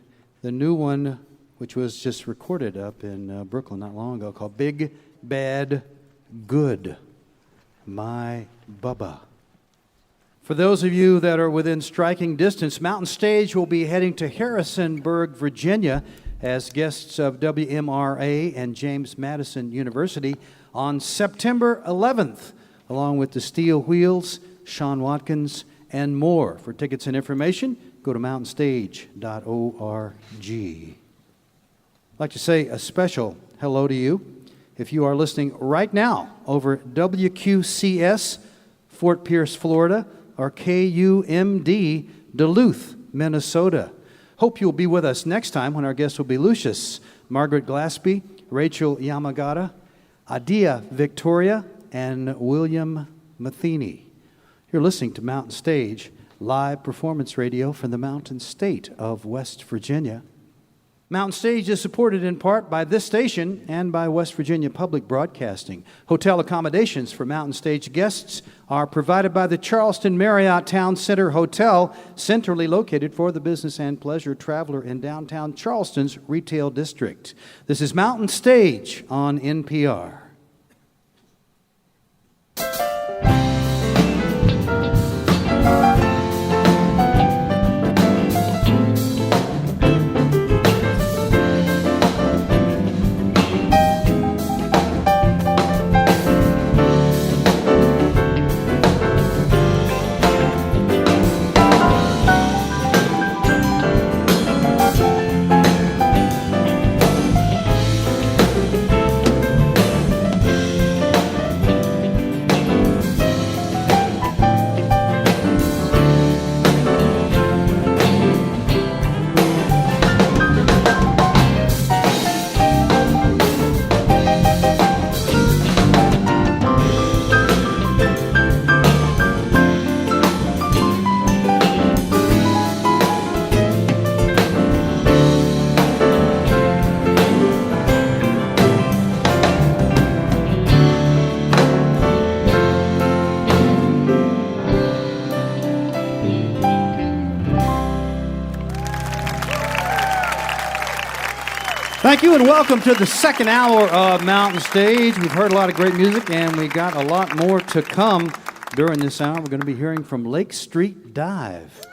the new one, which was just recorded up in Brooklyn not long ago, called Big Bad Good. My Bubba. For those of you that are within striking distance, Mountain Stage will be heading to Harrisonburg, Virginia, as guests of WMRA and James Madison University on September 11th, along with the Steel Wheels, Sean Watkins, and more. For tickets and information, go to mountainstage.org. I'd like to say a special hello to you if you are listening right now over WQCS, Fort Pierce, Florida, or KUMD, Duluth, Minnesota. Hope you'll be with us next time when our guests will be Lucius, Margaret Glaspie, Rachel Yamagata, Adia Victoria, and William Matheny. You're listening to Mountain Stage, live performance radio from the Mountain State of West Virginia. Mountain Stage is supported in part by this station and by West Virginia Public Broadcasting. Hotel accommodations for Mountain Stage guests are provided by the Charleston Marriott Town Center Hotel, centrally located for the business and pleasure traveler in downtown Charleston's retail district. This is Mountain Stage on NPR. Thank you and welcome to the second hour of Mountain Stage. We've heard a lot of great music and we got a lot more to come during this hour. We're going to be hearing from Lake Street Dive.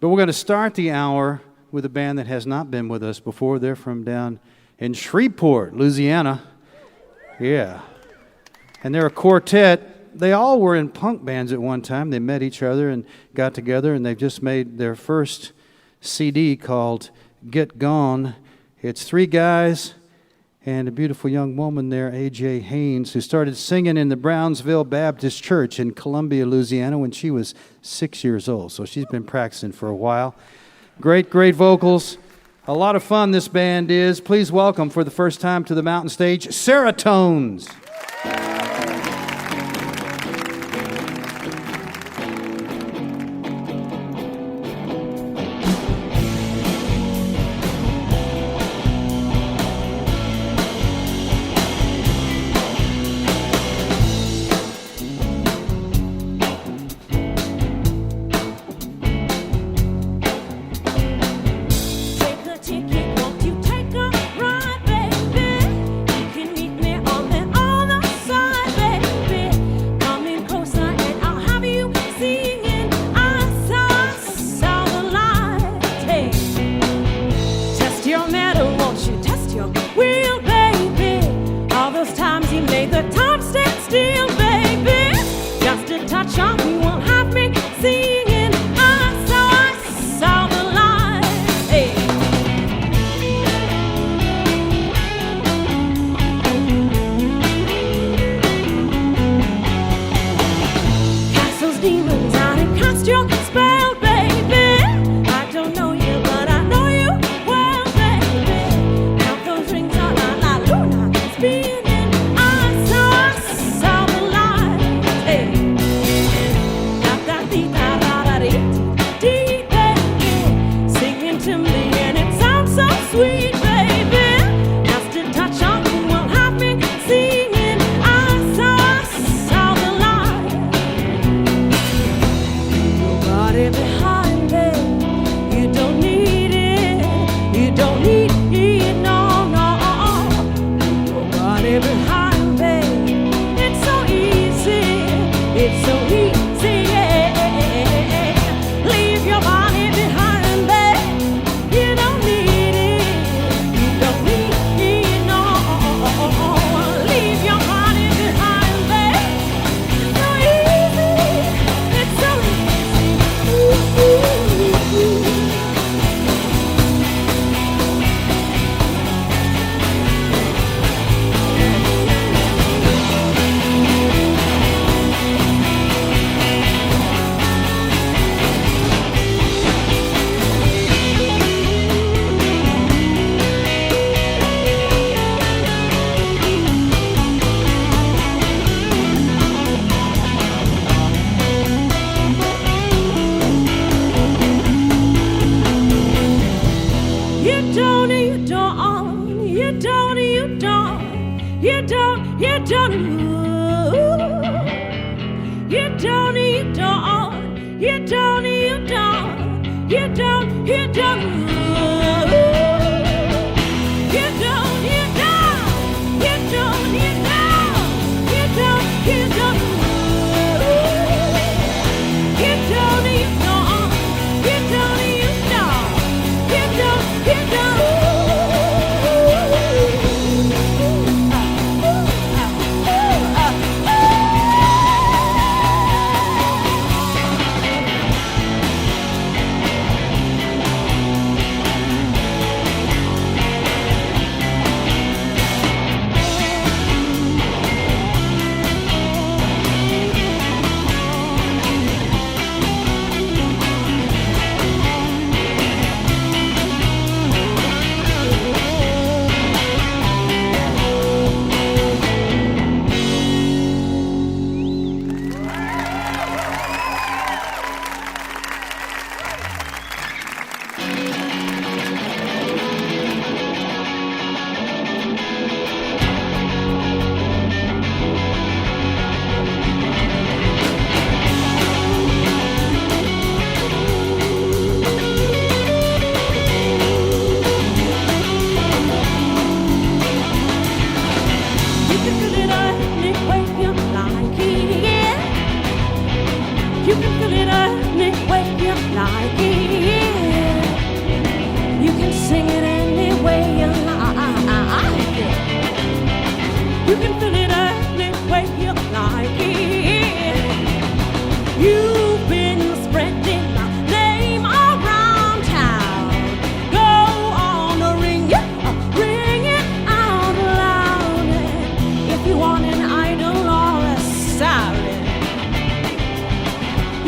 But we're going to start the hour with a band that has not been with us before. They're from down in Shreveport, Louisiana. Yeah. And they're a quartet. They all were in punk bands at one time. They met each other and got together, and they've just made their first CD called Get Gone. It's three guys and a beautiful young woman there, A.J. Haynes, who started singing in the Brownsville Baptist Church in Columbia, Louisiana when she was 6 years old. So she's been practicing for a while. Great, great vocals. A lot of fun this band is. Please welcome for the first time to the Mountain Stage, Seratones.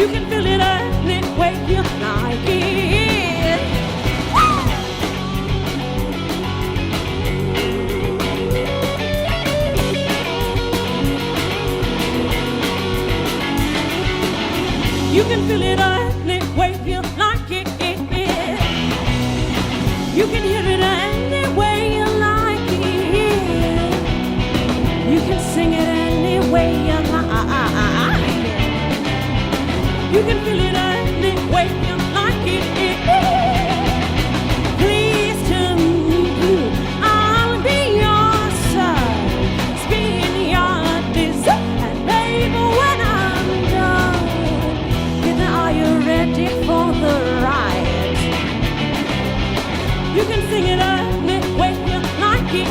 You can feel it any way you like it. You can feel it any way you like it. You can hear it any way you like it. You can sing it any way you like it. You can feel it any way you like it. Please tell me I'll be your side, spin your desire, and baby, when I'm done, then are you ready for the ride? You can sing it any way you like it.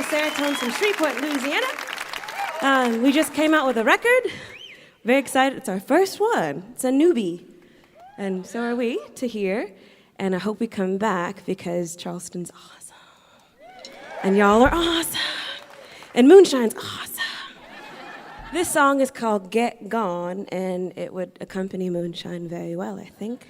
Seratones from Shreveport, Louisiana. We just came out with a record. Very excited. It's our first one. It's a newbie. And so are we to hear. And I hope we come back because Charleston's awesome. And y'all are awesome. And Moonshine's awesome. This song is called Get Gone, and it would accompany Moonshine very well, I think.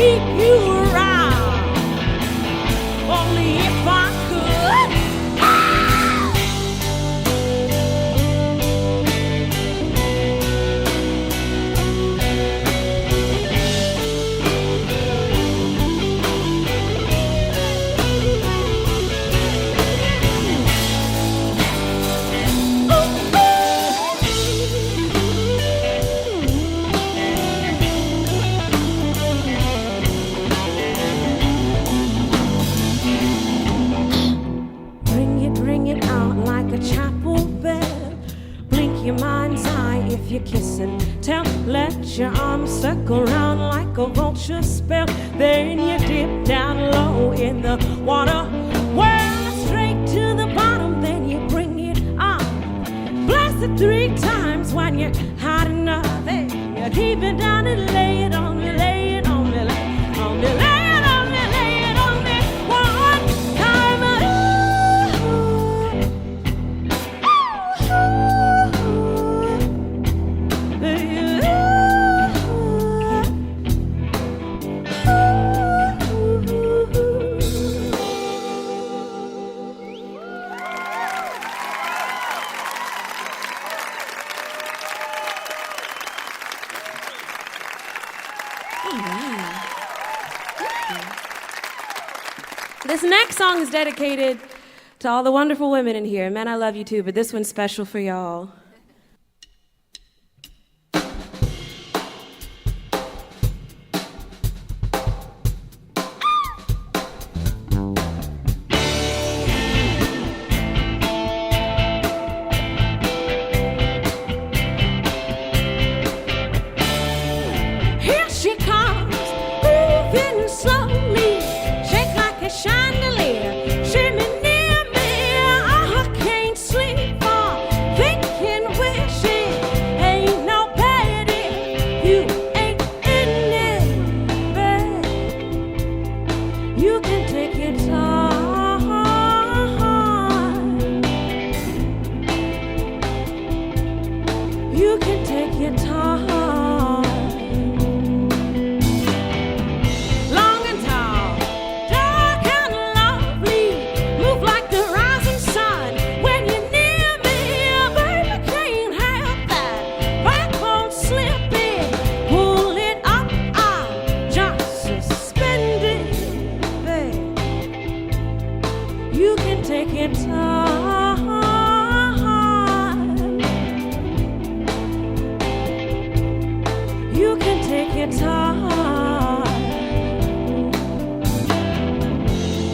keep you around. Only if I could. Bring it out like a chapel bell. Blink your mind's eye if you're kissing. Let your arms circle round like a vulture spell. Then you dip down low in the water. Well, straight to the bottom, then you bring it up. Blast it 3 times when you're hot enough. Then you keep it down and lay it on me, lay it on me, lay it on me, lay it on me, lay it on me. One time, This next song is dedicated to all the wonderful women in here. Men, I love you too, but this one's special for y'all. Here she comes, moving slowly, shake like a chandelier, shimmy near me. I can't sleep for thinking, wishing, ain't no pity, you ain't in it, babe. You can take your time, you can take your time. Long and tall, dark and lovely, move like the rising sun. When you're near me, baby, can't help that. Backbone slipping, pull it up, I'm just suspended, babe. You can take your time. You can take your time.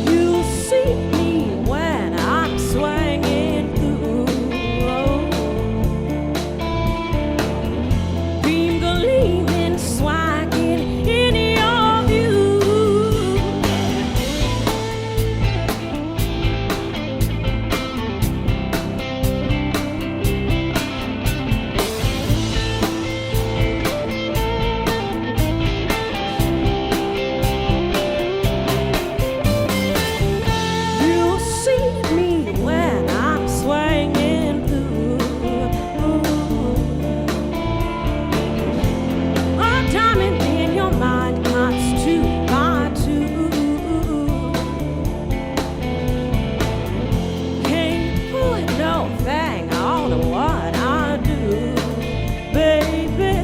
You see me when I'm swinging through. Beam gleaming, swagging in your view. You see me when I'm swinging through. A diamond in your mind cuts 2 by 2. Can't put no thing on what I do, baby.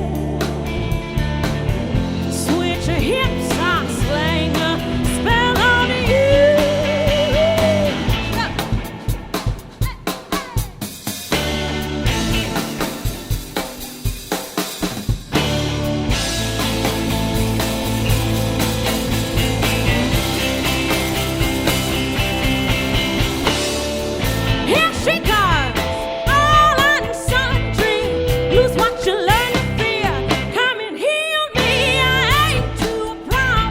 Switch your hips, I slang a spell on you. Here she comes, all unsundry. Lose what you learn to fear. Come and heal me. I ain't too proud.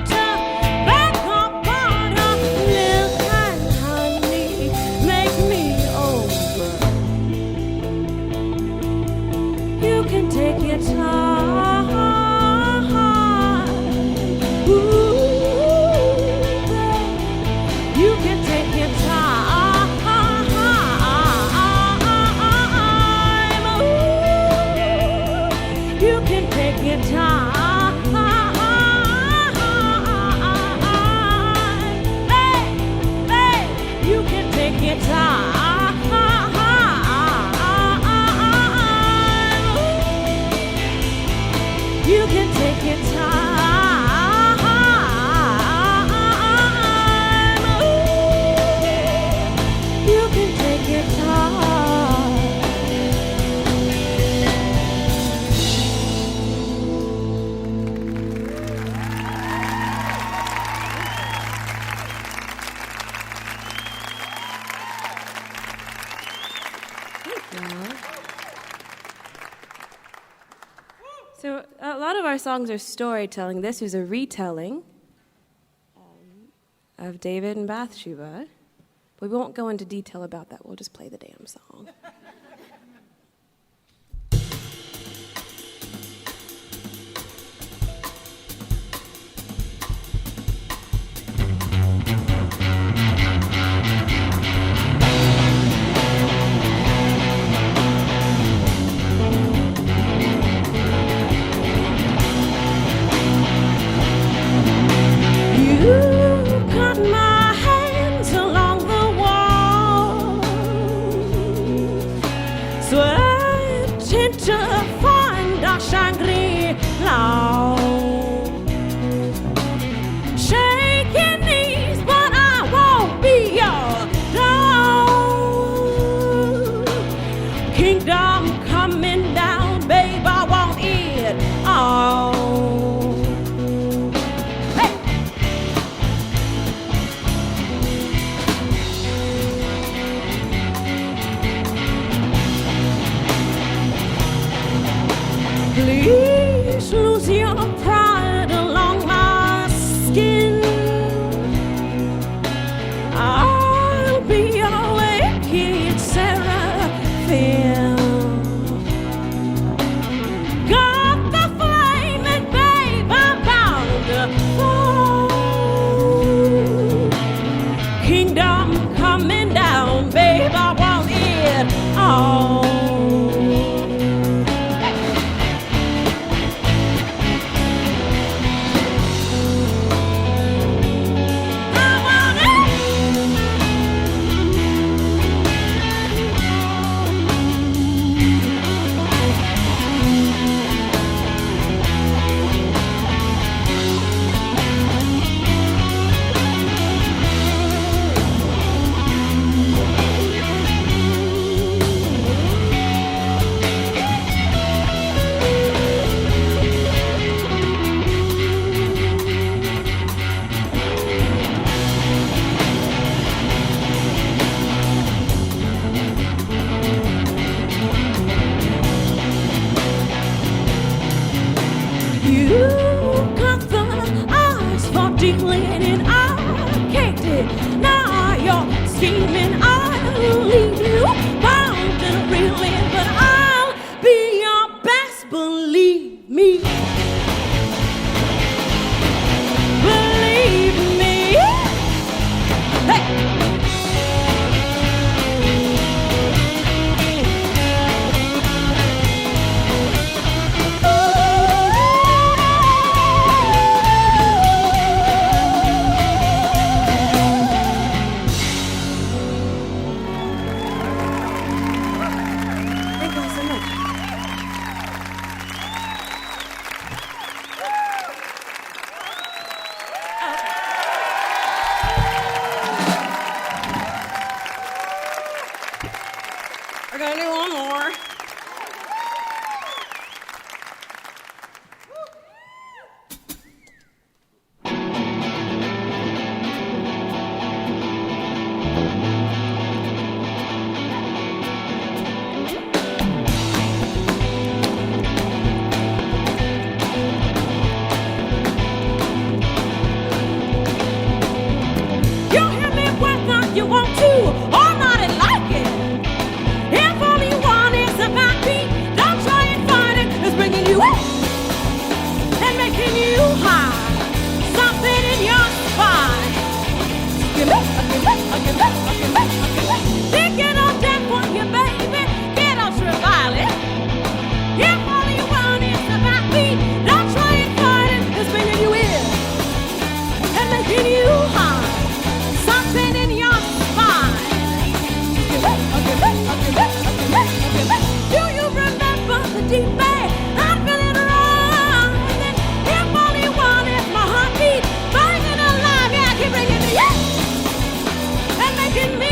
songs are storytelling. This is a retelling of David and Bathsheba. We won't go into detail about that. We'll just play the damn song. Please lose your pride along my skin. I'll be your wicked seraphim. Got the flame and babe, I'm bound to fall. Kingdom coming down, babe, I want it all. Making me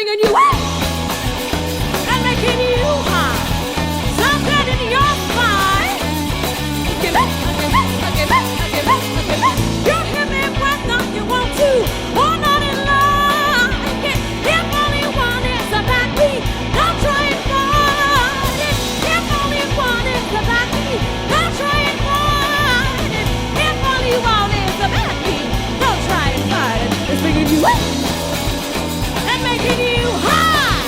bringing you up and making you high. Something in your spine. Give it, give it, give it, give it, give it. You hear me whether you want to or not in love. If all you want is a backbeat, don't try and fight it. If all you want is a backbeat, don't try and fight it. If all you want is a backbeat, don't try and fight it. It's bringing you up and making you high.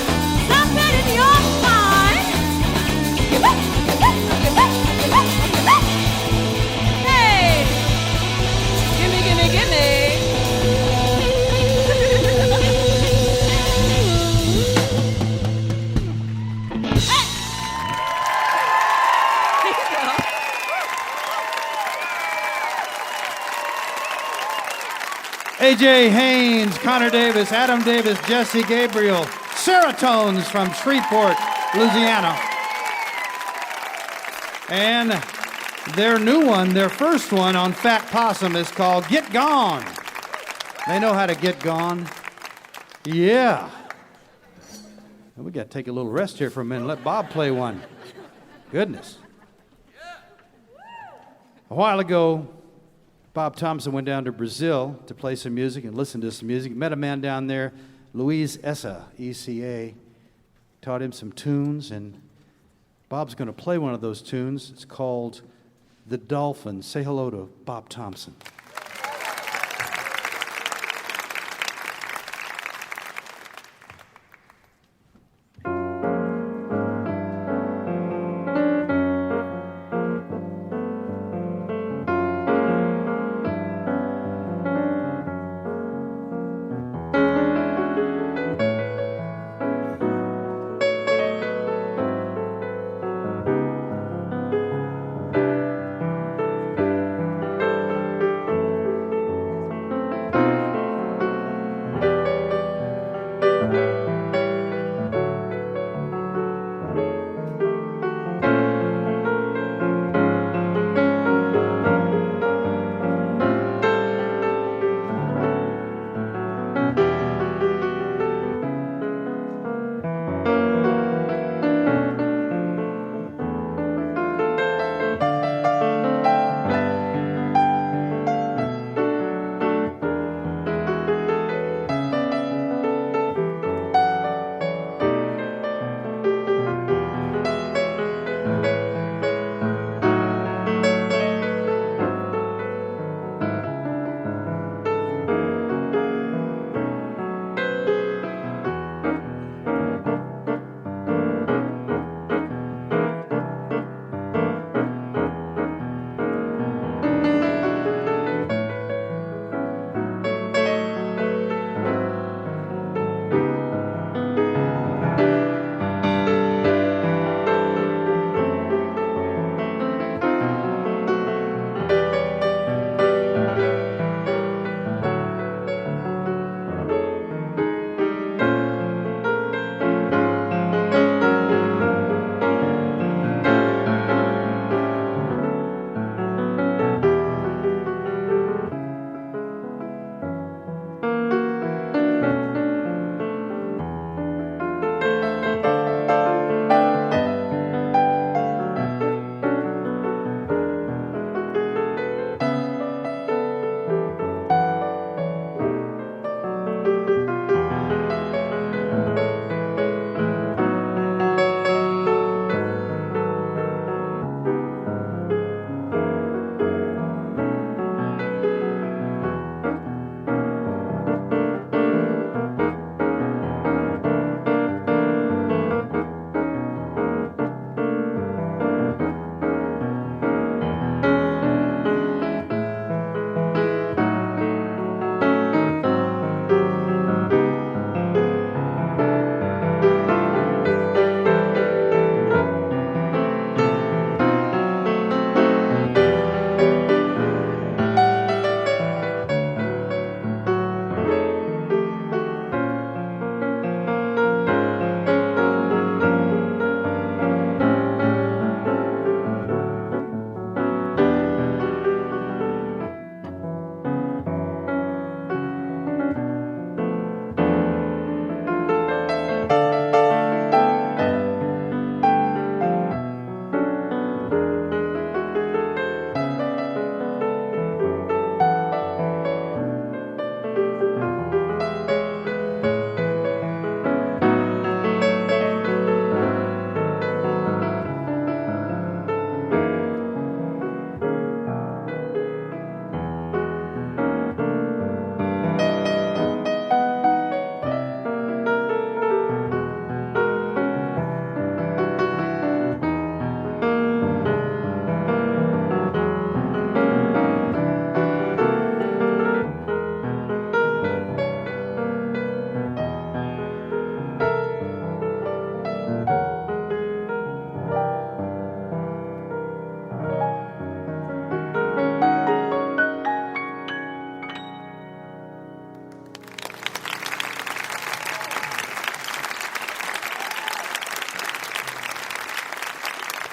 Something in your spine. Give it, give it, give it, give it, give it. Hey, gimme, gimme, gimme. AJ Haynes, Connor Davis, Adam Davis, Jesse Gabriel, Seratones from Shreveport, Louisiana. And their new one, their first one on Fat Possum is called Get Gone. They know how to get gone. Yeah. We got to take a little rest here for a minute. Let Bob play one. Goodness. A while ago, Bob Thompson went down to Brazil to play some music and listen to some music. Met a man down there, Luis Essa, ECA. Taught him some tunes, and Bob's going to play one of those tunes. It's called The Dolphin. Say hello to Bob Thompson.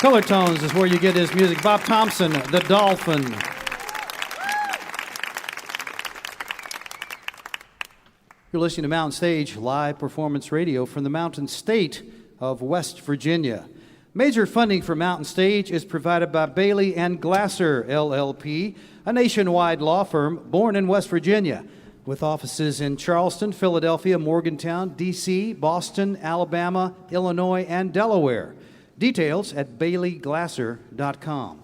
Color Tones is where you get his music. Bob Thompson, the Dolphin. You're listening to Mountain Stage live performance radio from the Mountain State of West Virginia. Major funding for Mountain Stage is provided by Bailey and Glasser, LLP, a nationwide law firm born in West Virginia, with offices in Charleston, Philadelphia, Morgantown, D.C., Boston, Alabama, Illinois, and Delaware. Details at baileyglasser.com.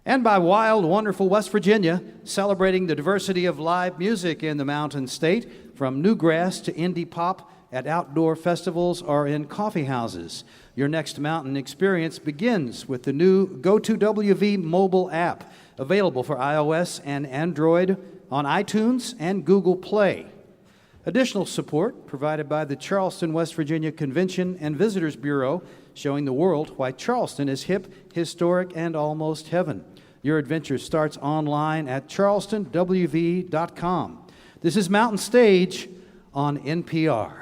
And by Wild, Wonderful West Virginia, celebrating the diversity of live music in the Mountain State, from newgrass to indie pop, at outdoor festivals or in coffee houses. Your next mountain experience begins with the new Go2WV mobile app, available for iOS and Android on iTunes and Google Play. Additional support provided by the Charleston, West Virginia Convention and Visitors Bureau, showing the world why Charleston is hip, historic, and almost heaven. Your adventure starts online at charlestonwv.com. This is Mountain Stage on NPR.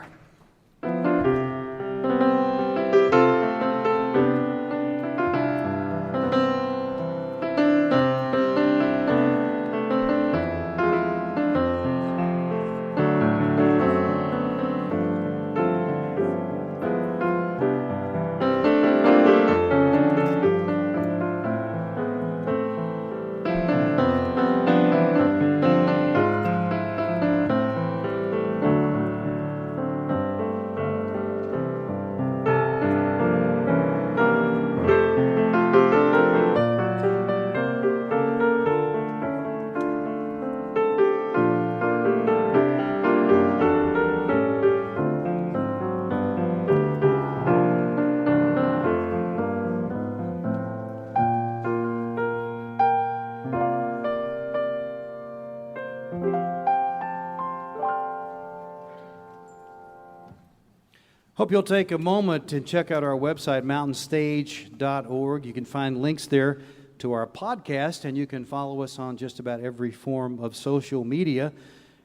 Hope you'll take a moment and check out our website, mountainstage.org. You can find links there to our podcast, and you can follow us on just about every form of social media.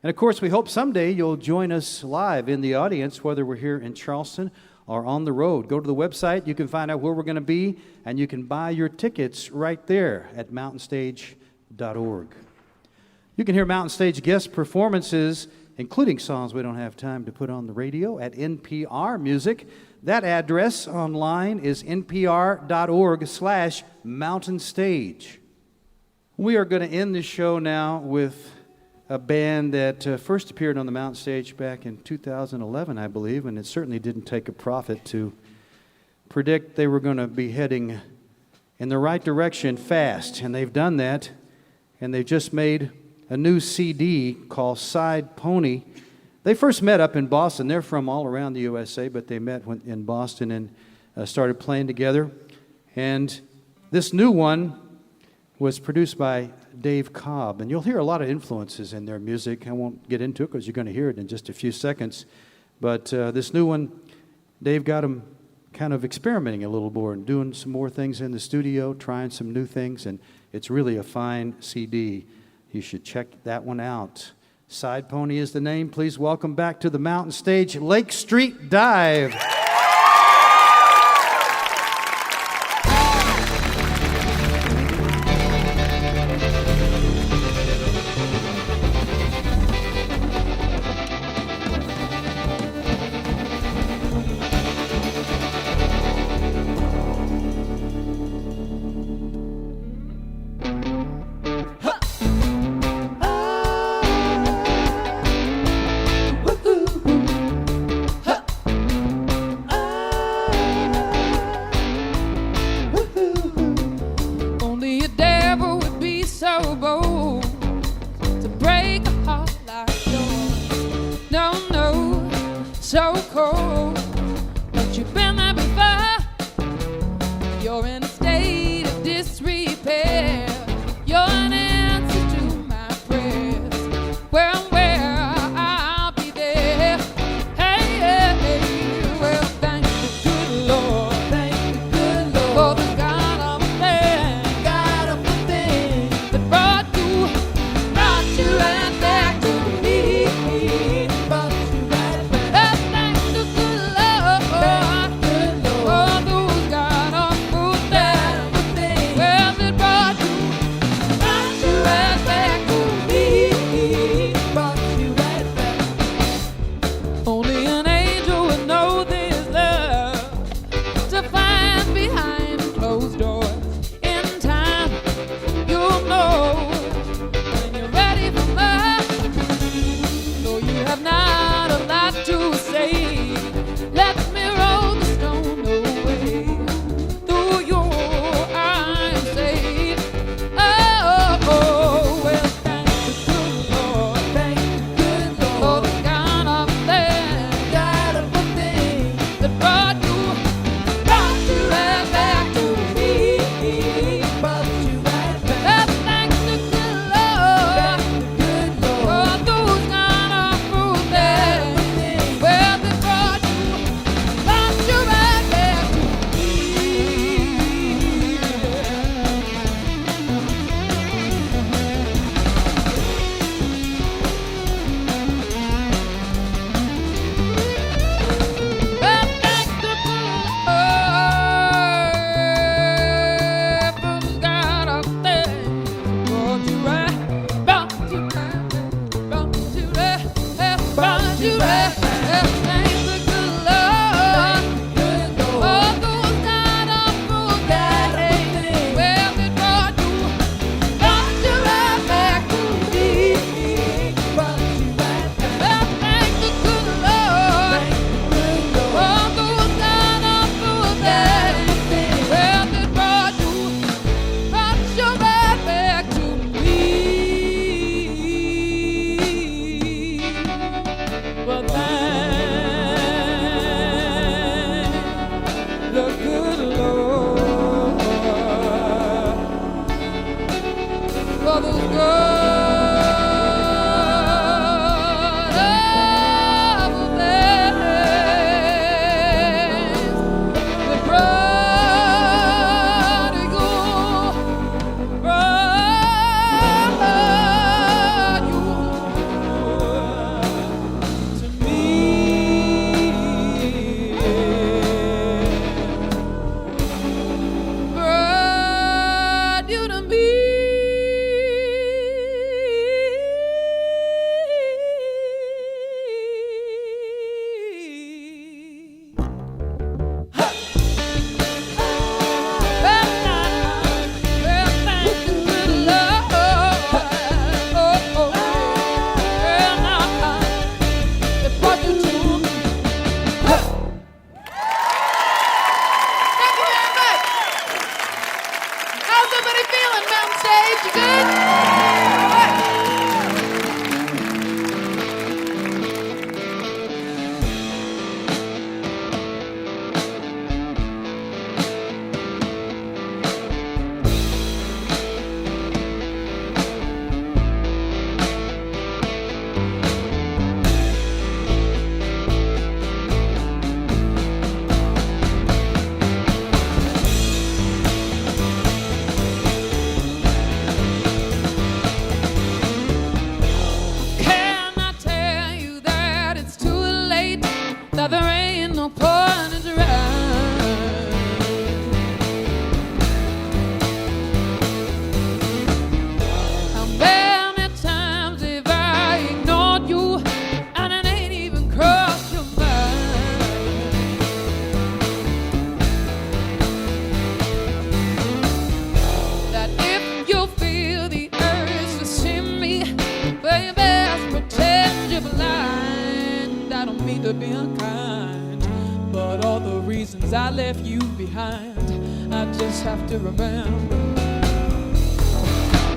And of course, we hope someday you'll join us live in the audience, whether we're here in Charleston or on the road. Go to the website, you can find out where we're going to be, and you can buy your tickets right there at mountainstage.org. You can hear Mountain Stage guest performances, including songs we don't have time to put on the radio, at NPR Music. That address online is npr.org/mountainstage. We are going to end this show now with a band that first appeared on the Mountain Stage back in 2011, I believe, and it certainly didn't take a prophet to predict they were going to be heading in the right direction fast, and they've done that, and they've just made a new CD called Side Pony. They first met up in Boston. They're from all around the USA, but they met in Boston and started playing together. And this new one was produced by Dave Cobb. And you'll hear a lot of influences in their music. I won't get into it because you're going to hear it in just a few seconds. But this new one, Dave got him kind of experimenting a little more and doing some more things in the studio, trying some new things. And it's really a fine CD. You should check that one out. Side Pony is the name. Please welcome back to the Mountain Stage, Lake Street Dive. Good Lord. ain't no point in trying. How many times have I ignored you and it ain't even crossed your mind? That if you feel the urge to see me, baby, pretend you're blind. I don't mean to be unkind, but all the reasons I left you behind, I just have to remember.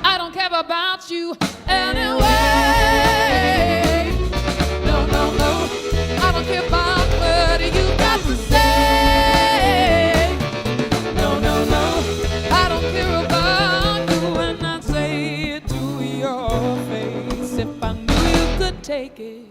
I don't care about you anyway. No, no, no. I don't care about what you got to say. No, no, no. I don't care about you when I say it to your face. If I knew you could take it.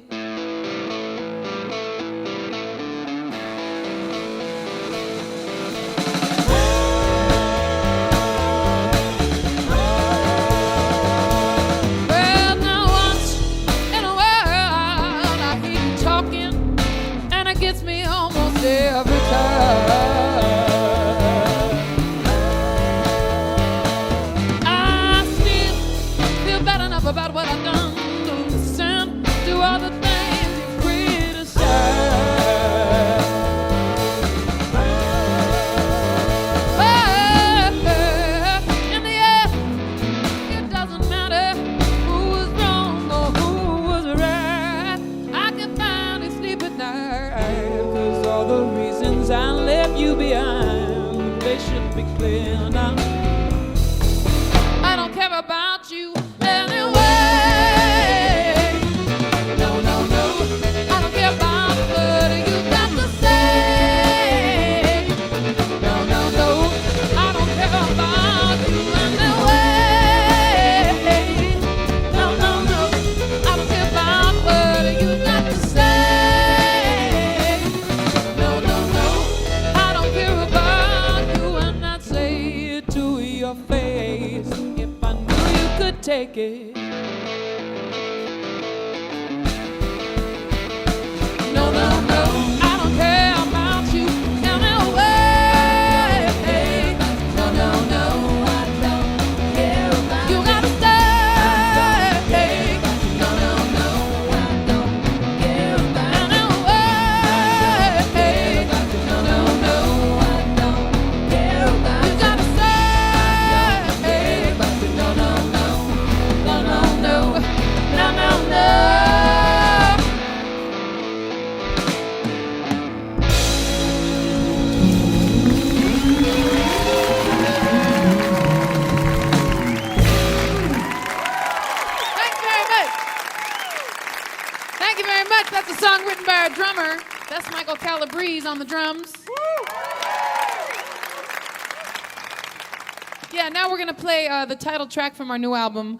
Well, now once in a while I hear you talking, and it gets me almost every time. I still feel bad enough about what I've done to listen to all the things you criticize. In the end, it doesn't matter who was wrong or who was right. I can finally sleep at night, 'cause all the reasons I left you behind, they should be clear now. I don't care about you anyway. No, no, no. I don't care about what you got to say. No, no, no. I don't care about you anyway. No, no, no. I don't care about what you got to say. No, no, no. I don't care about you when I say it to your face. If I knew you could take it. No, no, no. I don't care about you anyway. No, no, no. I don't care about you. You gotta stay. No, no, no. I don't care about anyway. No, no, no. I don't care about you. Gotta stay. No, no, no. No, no, no. No, no, no. Thank you very much. Thank you very much. That's a song written by a drummer. That's Michael Calabrese on the drums. Yeah, now we're going to play the title track from our new album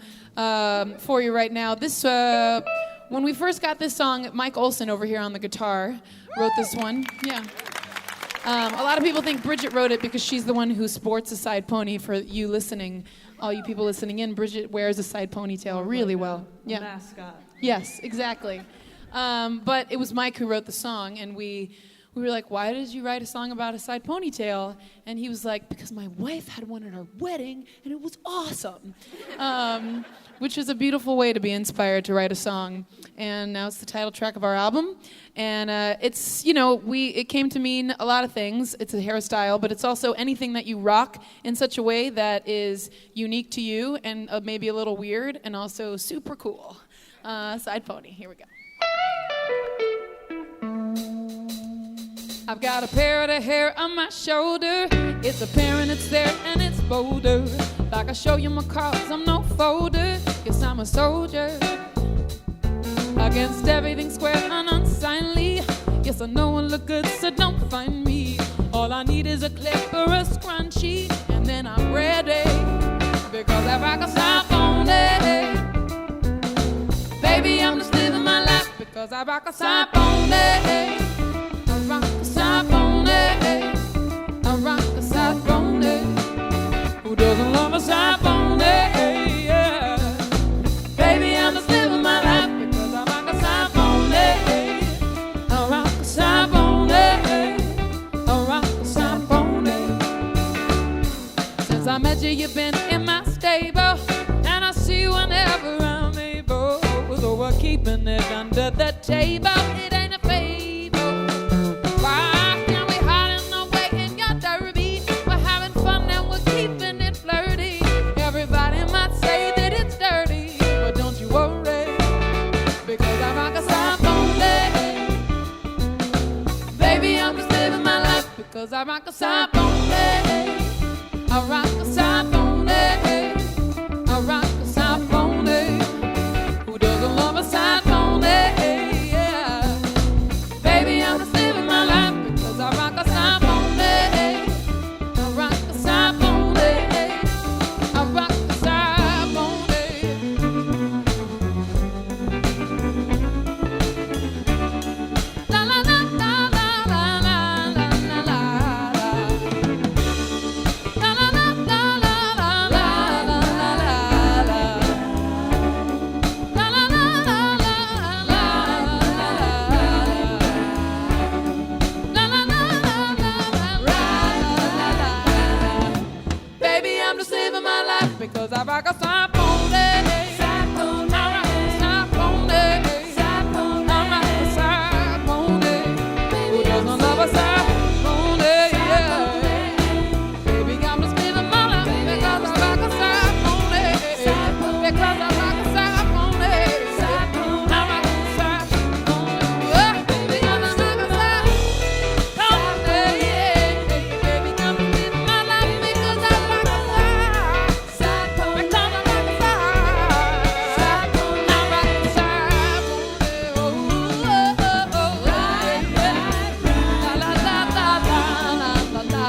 for you right now. This, when we first got this song, Mike Olson over here on the guitar wrote this one. Yeah. A lot of people think Bridget wrote it because she's the one who sports a side pony. For you listening, all you people listening in, Bridget wears a side ponytail really well. Yeah. Mascot. Yes, exactly. But it was Mike who wrote the song, and we were like, why did you write a song about a side ponytail? And he was like, because my wife had one at her wedding, and it was awesome. Which is a beautiful way to be inspired to write a song. And now it's the title track of our album. And it's, you know, it came to mean a lot of things. It's a hairstyle, but it's also anything that you rock in such a way that is unique to you and maybe a little weird and also super cool. Side pony, here we go. I've got a parrot of hair on my shoulder. It's apparent it's there and it's bolder. Like I show you my cards, I'm no folder. Guess I'm a soldier. Against everything square and unsightly. Yes, I know I look good, so don't find me. All I need is a clip or a scrunchie, and then I'm ready. Because I rock a side pony. Baby, I'm just living my life because I rock a side pony. I rock a side pony. I rock a side pony. Who doesn't love a side pony? Yeah. Baby, I'm just living my life because I rock a side pony. I rock a side pony. you've been in my stable, and I see you whenever I'm able. So we're keeping it under the table. It ain't a favor. Why can't we hide in the way in your derby? We're having fun and we're keeping it flirty. Everybody might say that it's dirty, but don't you worry, because I rock a saxophone. Baby, I'm just living my life because I rock a saxophone. I rock a saxophone. I rock a saxophone. Who doesn't love a saxophone? Yeah. Baby, I'm just living my life because I rock a saxophone. I rock a saxophone. I rock a saxophone. La la la la la la la la la la. La la la la la la la la la la. La la la la la la la la. Baby, I'm just living my life because I rock a saxophone. Saxophone. I rock a saxophone. Saxophone. I rock a saxophone. Who doesn't love a saxophone? Yeah. Baby, I'm just living my life because I rock a saxophone. Because I rock a saxophone. I rock a saxophone. Baby, I'm just living my life. Baby, I'm just living my life because I rock a saxophone. Because I rock a saxophone. I rock a saxophone. La la la la la la la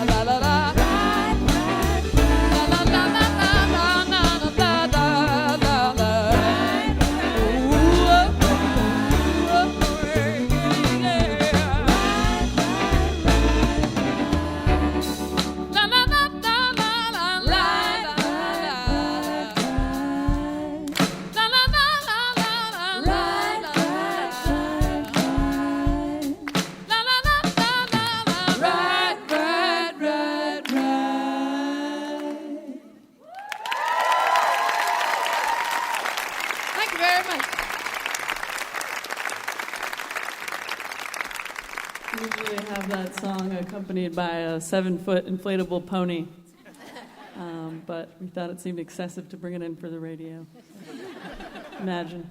la la la. Thank you very much. Usually have that song accompanied by a 7-foot inflatable pony, but we thought it seemed excessive to bring it in for the radio. Imagine.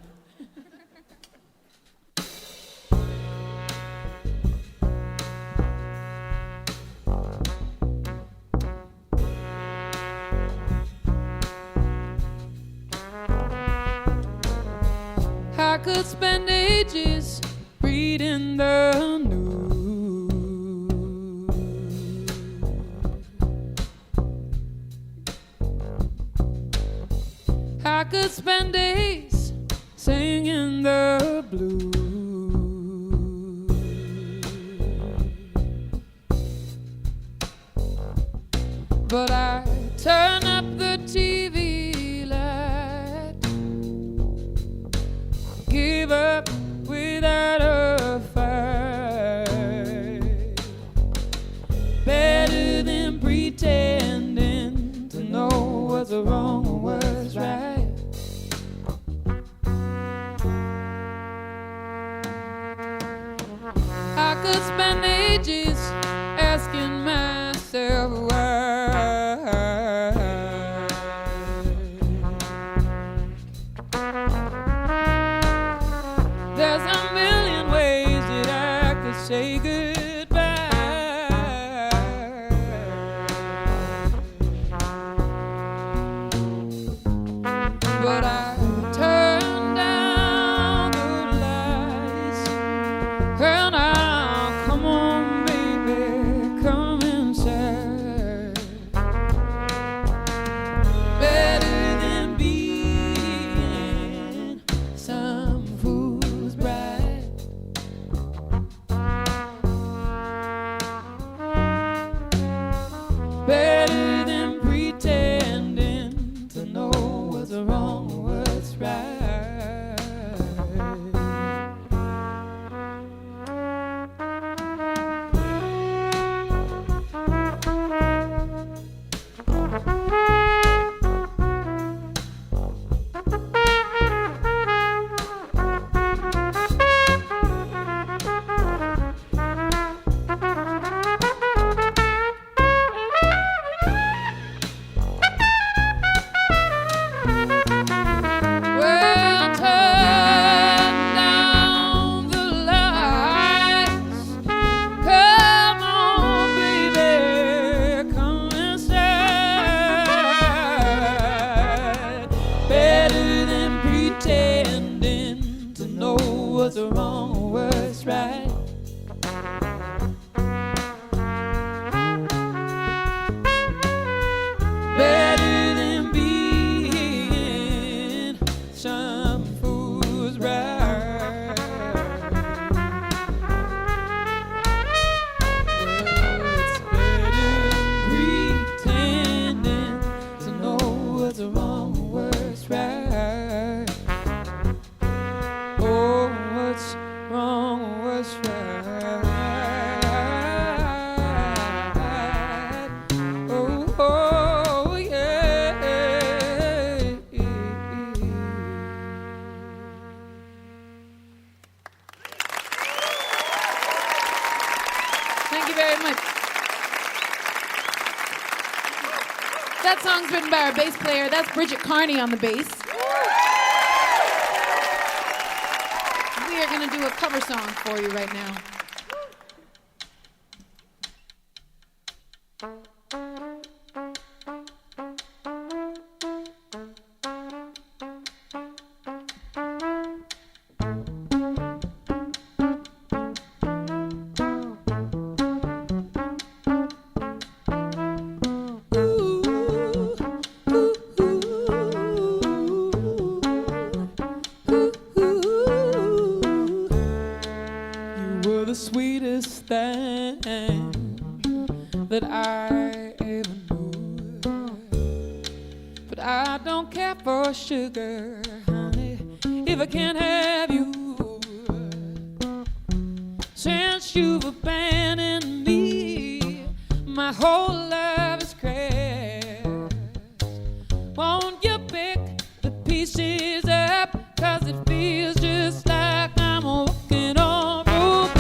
I could spend ages reading the news, I could spend days singing the blues, but I turn up the TV light, give up without a fight. Better than pretending to know what's wrong or what's right. I could spend ages asking myself why. There's a million ways that I could say goodbye, but I turn down the lights. Girl, now come on, baby, come inside. you very much. That song's written by our bass player. That's Bridget Carney on the bass. We are going to do a cover song for you right now. The sweetest thing that I ever knew, but I don't care for sugar, honey, if I can't have you. Since you've abandoned me, my whole life is crashed. Won't you pick the pieces up, 'cause it feels just like I'm walking on broken.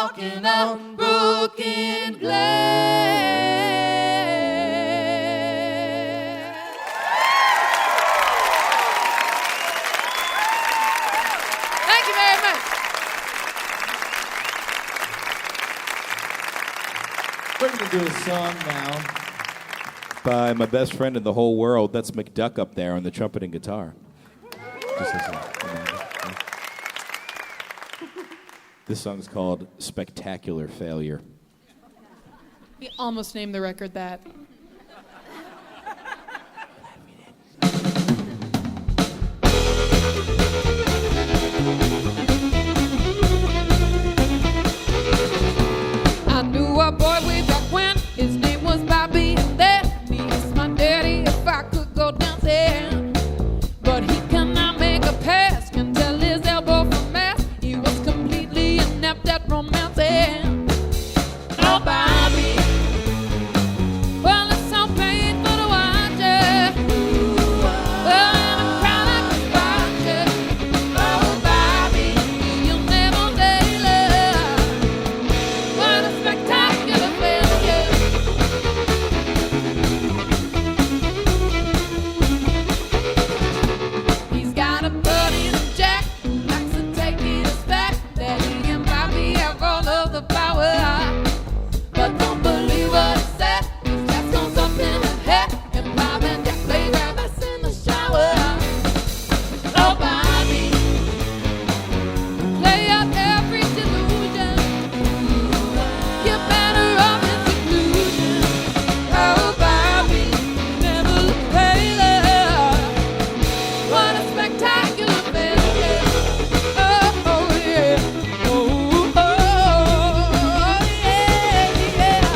walking on broken glass. Thank you very much. We're going to do a song now by my best friend in the whole world. That's McDuck up there on the trumpet and guitar. Just listen. This song's called Spectacular Failure. We almost named the record that. I knew a boy way back when, his name was Bobby, and there me asked my daddy if I could go dancing. But he cannot make a pass, can tell his elbow from mass. He was completely inept at romancing. Oh, Bobby, well, it's so painful to watch it. Well, in a crowd I can watch it. Oh, Bobby, you'll never daily. What a spectacular failure. He's got a buddy named Jack who likes to take it as fact that he and Bobby have all of the power. But don't believe what he said, 'cause Jack's got something in his head, and Bob and Jack play grab us in the shower. Oh, Bobby, play out every delusion. You're better off in seclusion. Oh, Bobby, never look paler. What a spectacular failure. Oh, oh, yeah. Oh, oh, yeah, yeah.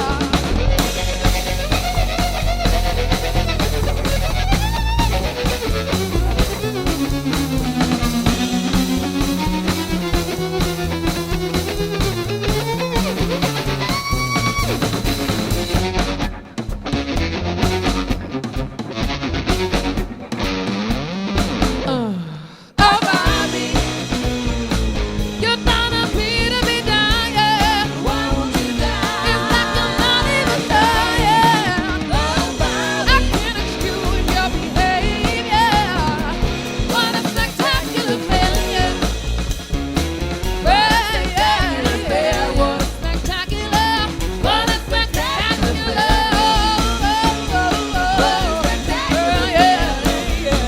Oh, Bobby, you don't appear to be dying. Why won't you die? It's like you're not even trying. Oh, Bobby, I can't excuse your behavior. What a spectacular failure. Well, yeah, yeah, what a spectacular, what a spectacular. Oh, oh, oh, oh, well, yeah, yeah.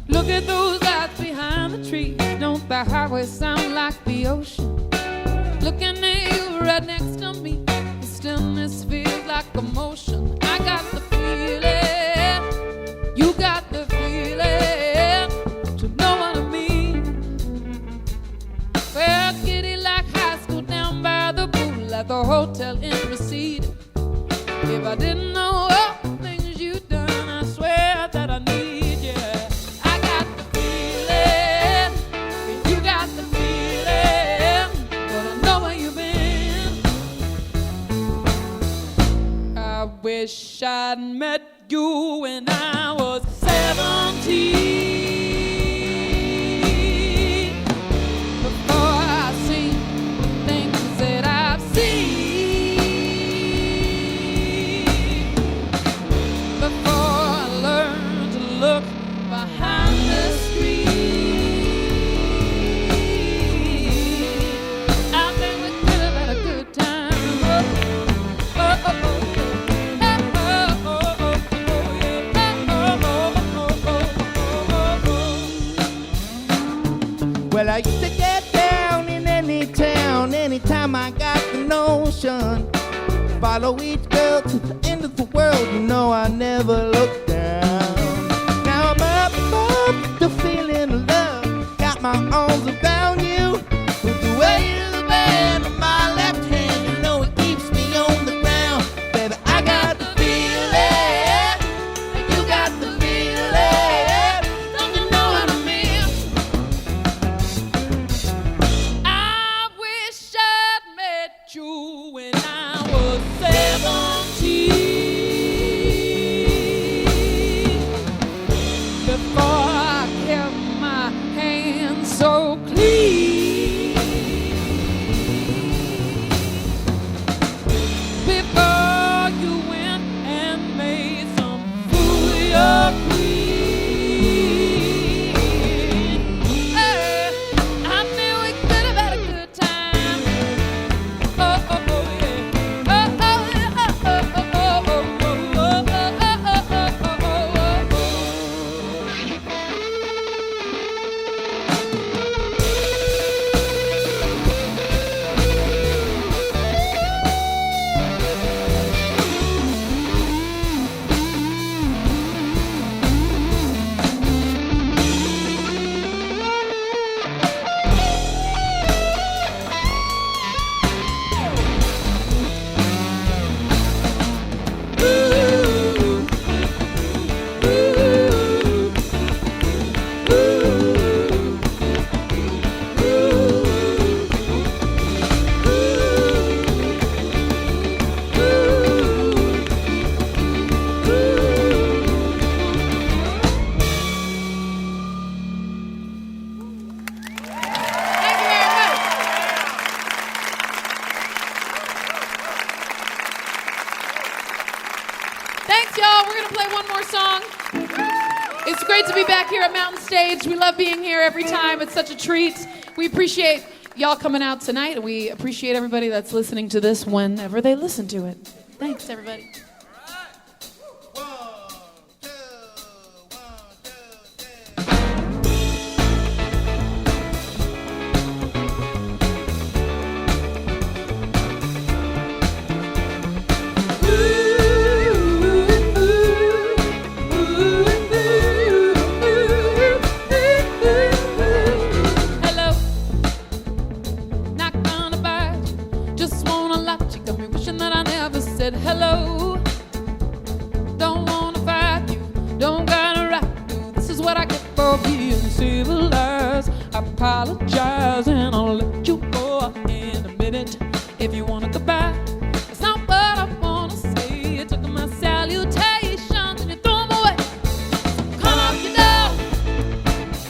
Look at those lights behind the trees. Don't the highway sound like the ocean? Looking at you right next to me, the stillness feels like emotion. I got the feeling, you got the feeling, to know what I mean. Well, kitty like high school down by the pool at the hotel in Reseda. If I didn't know all the things you've done, I swear that I need you. I got the feeling, you got the feeling, but I know where you've been. I wish I'd met you when I was 17. Before I seen things that I've seen. Before I learned to look behind the screen. I think we could have had a good time. Oh, oh, oh, oh. Well, I used to get down in any town, anytime I got the notion. Follow each girl to the end of the world, you know I never look down. Now I'm up above the feeling of love, got my arms around you. With the weight of the band on my left hand, you know it keeps me on the ground. Baby, I got the feeling, and you got the feeling. Don't you know what I mean? I wish I'd met you when I was 17. y'all. We're going to play one more song. It's great to be back here at Mountain Stage. We love being here every time. It's such a treat. We appreciate y'all coming out tonight, and we appreciate everybody that's listening to this whenever they listen to it. Thanks, everybody. Said hello, don't wanna fight you, don't gotta right you. This is what I get for being civilized. I apologize and I'll let you go in a minute if you wanna go back. It's not what I wanna say. You took my salutations and you threw them away. Call up your dog,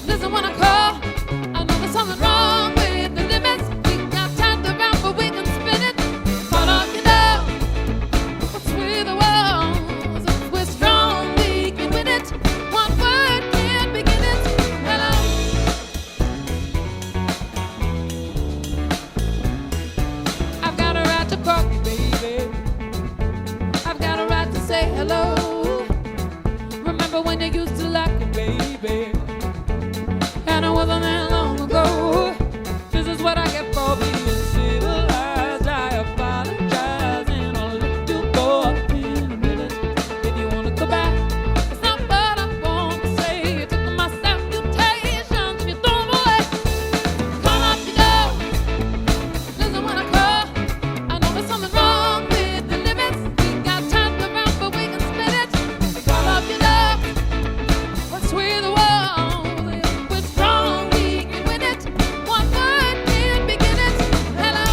listen when I call. I know there's something wrong with the limits. We got time to round, but we can spin it. Call up your dog. With the walls, we're strong, we can win it. One word can begin it. Hello. I've got a right to call you, baby. I've got a right to say hello. Remember when you used to like it, baby? And it wasn't that long ago. This is what I get for being civilized. I apologize and I'll let you go up in a minute if you wanna go back. It's not what I want to say. You took my salutations and you threw them away. Call up your dog, listen when I call. I know there's something wrong with the limits. We got time to round, but we can spin it. Call up your dog, what's with the walls? We're strong, we can win it. One word can begin it. Hello.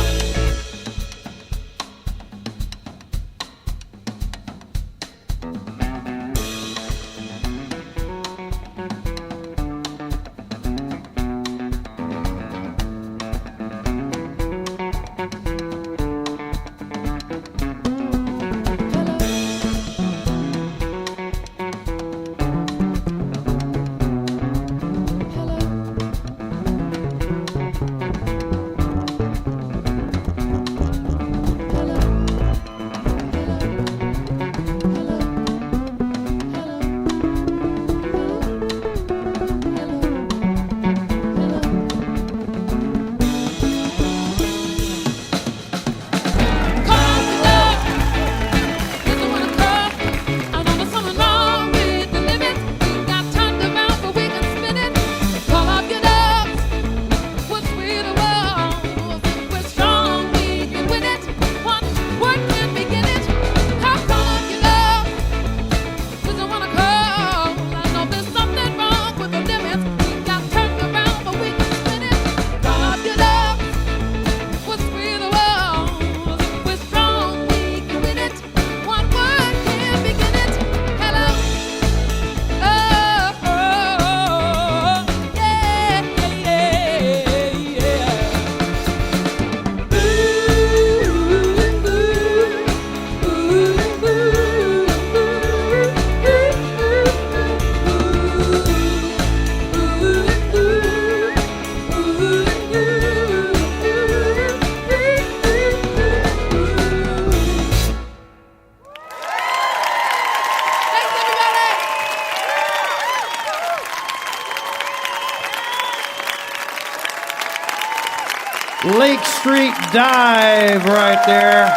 Lake Street Dive right there.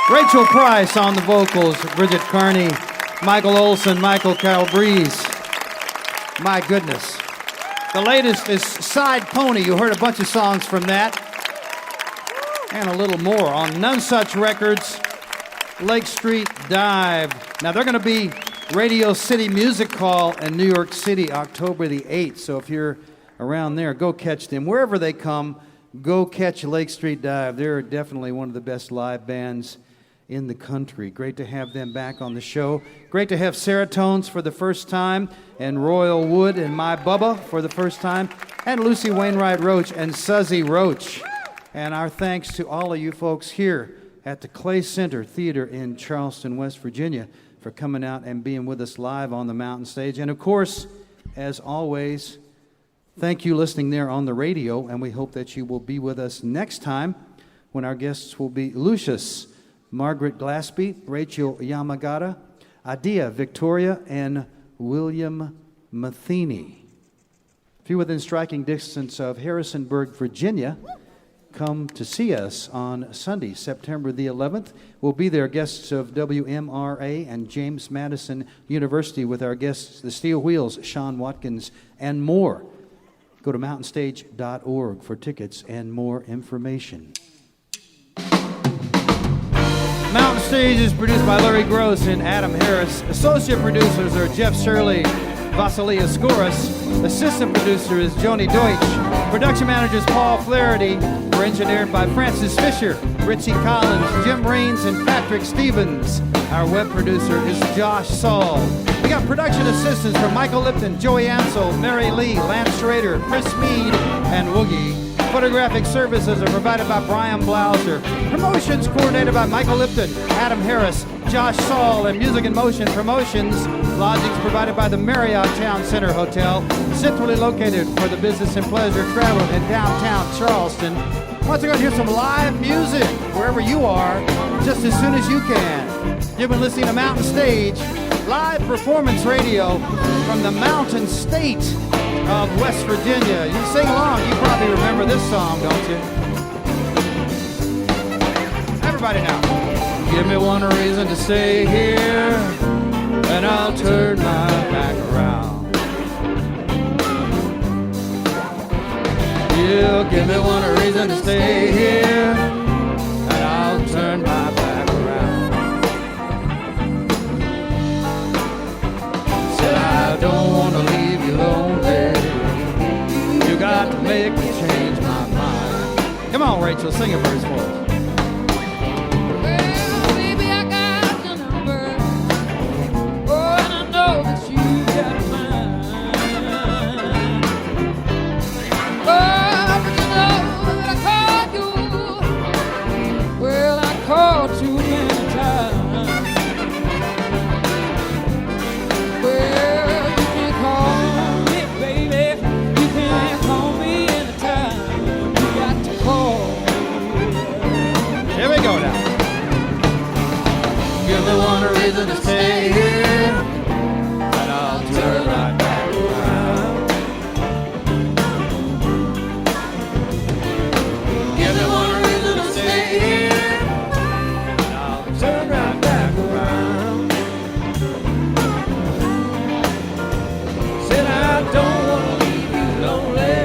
Rachel Price on the vocals, Bridget Carney, Michael Olson, Michael Calabrese. My goodness. The latest is Side Pony. You heard a bunch of songs from that. And a little more on None Such Records, Lake Street Dive. Now they're going to be Radio City Music Hall in New York City, October the 8th. So if you're around there, go catch them. Wherever they come, go catch Lake Street Dive. They're definitely one of the best live bands in the country. Great to have them back on the show. Great to have Seratones for the first time, and Royal Wood and My Bubba for the first time, and Lucy Wainwright Roche and Suzzy Roche. And our thanks to all of you folks here at the Clay Center Theater in Charleston, West Virginia, for coming out and being with us live on the Mountain Stage. And of course, as always, thank you listening there on the radio, and we hope that you will be with us next time when our guests will be Lucius, Margaret Glaspie, Rachel Yamagata, Adia Victoria, and William Matheny. If you're within striking distance of Harrisonburg, Virginia, come to see us on Sunday, September the 11th. We'll be there, guests of WMRA and James Madison University, with our guests, the Steel Wheels, Sean Watkins, and more. Go to mountainstage.org for tickets and more information. Mountain Stage is produced by Larry Gross and Adam Harris. Associate producers are Jeff Shirley, Vasilia Skouras. Assistant producer is Joni Deutsch. Production manager is Paul Flaherty. We're engineered by Francis Fisher, Richie Collins, Jim Raines, and Patrick Stevens. Our web producer is Josh Saul. We got production assistants from Michael Lipton, Joey Ansel, Mary Lee, Lance Schrader, Chris Mead, and Woogie. Photographic services are provided by Brian Blauser. Promotions coordinated by Michael Lipton, Adam Harris, Josh Saul, and Music in Motion Promotions. Lodgings provided by the Marriott Town Center Hotel, centrally located for the business and pleasure travel in downtown Charleston. Once again, hear some live music wherever you are, just as soon as you can. You've been listening to Mountain Stage, live performance radio from the Mountain State of West Virginia. You sing along. You probably remember this song, don't you? Everybody now. Give me one reason to stay here, and I'll turn my back around. You give me one reason to stay here, and I'll turn my back around. Said I don't want to leave you lonely. You got to make me change my mind. Come on, Rachel, sing a verse for us. Well, baby, I got your number. Oh, and I know that you got mine. Oh, but you know that I called you. Well, I called too many times. Well, you can call me, baby. You can call me anytime. You got to call. Here we go now. Give me one reason to stay here, and I'll turn right back around. Give me one reason to stay here, and I'll turn right back around. Said I don't want to leave you lonely.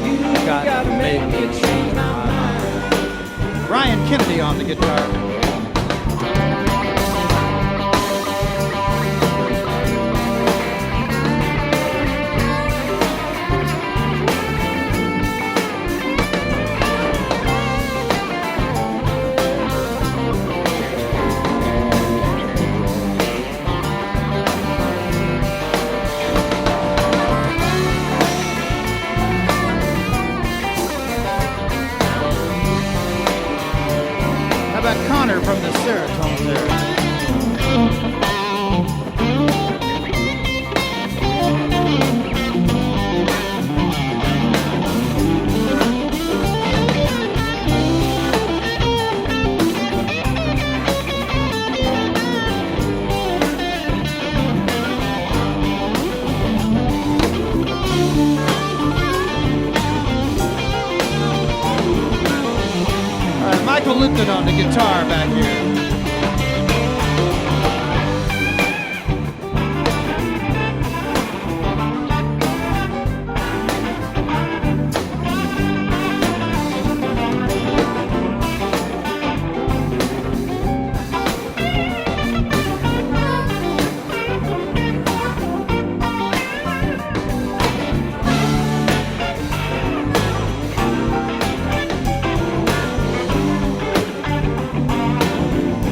You got to make me change my mind. Ryan Kennedy on the guitar. Connor from the Seratones there. Michael Lipton on the guitar back here.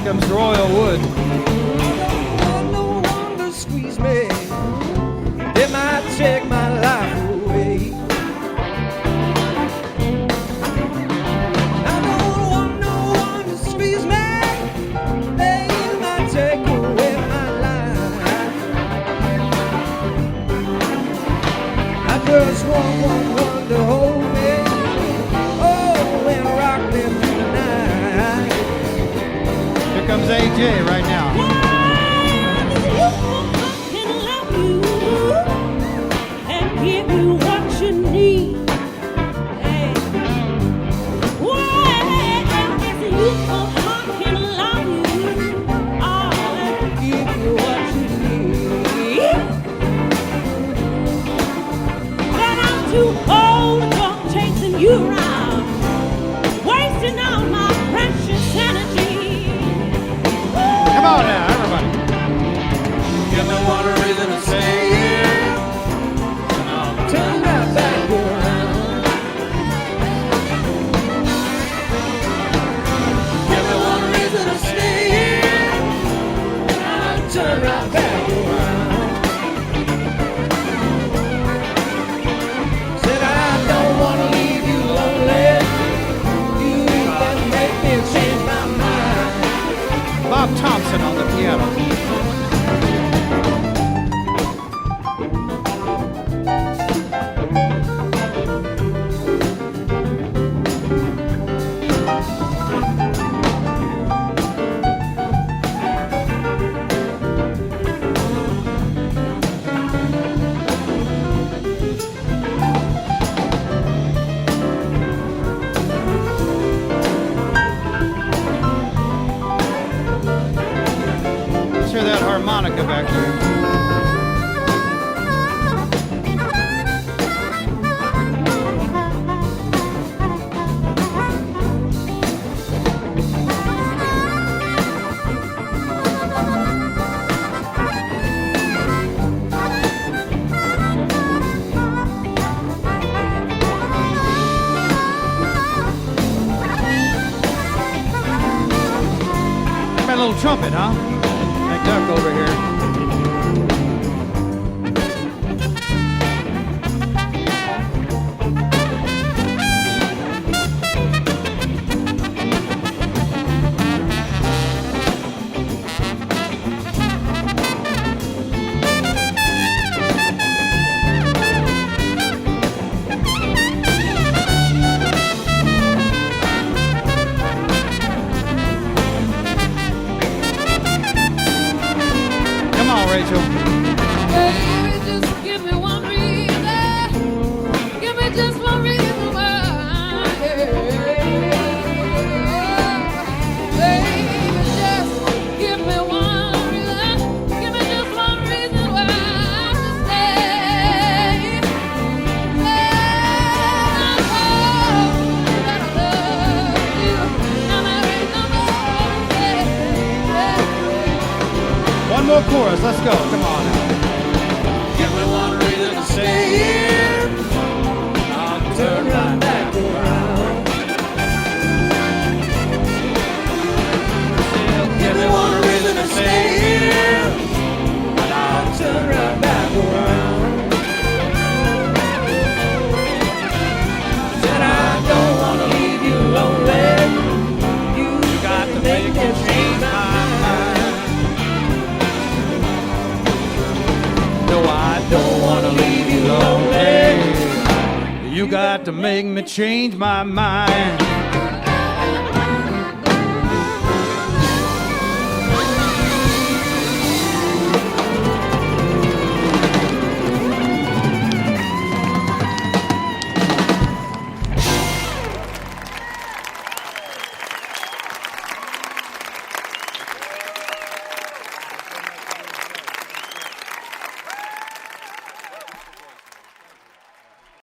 Comes Royal Wood. No one to squeeze me. They might take my life away. I don't want no one to squeeze comes AJ right now. And give you what you need. Hey. Well, it's a youthful heart can love you. Oh, and give you what you need. But I'm too old to go chasing you around, wasting all my precious energy. Come on now, everybody. Give me one reason to stay here, and I'll turn right back around. Give me one reason to stay here, and I'll turn right back around. Said I don't want to leave you lonely. You can make me change my mind. Bob Thompson on the piano. Let's hear that harmonica back there. Got a little trumpet, huh? That duck over here. Come on, Rachel. Baby, just give me one reason. Give me just one reason why. Baby, just give me one reason. Give me just one reason why to stay. I know that I love you, and there ain't no more to say. One more chorus. Let's go. Come on now. Give me one reason to stay here, I'll turn right back around. Give me one reason to stay here, and I'll turn right back around. Said I don't want to leave you lonely. You got to make me change my mind. No, I don't want to leave you lonely. You got to make me change my mind.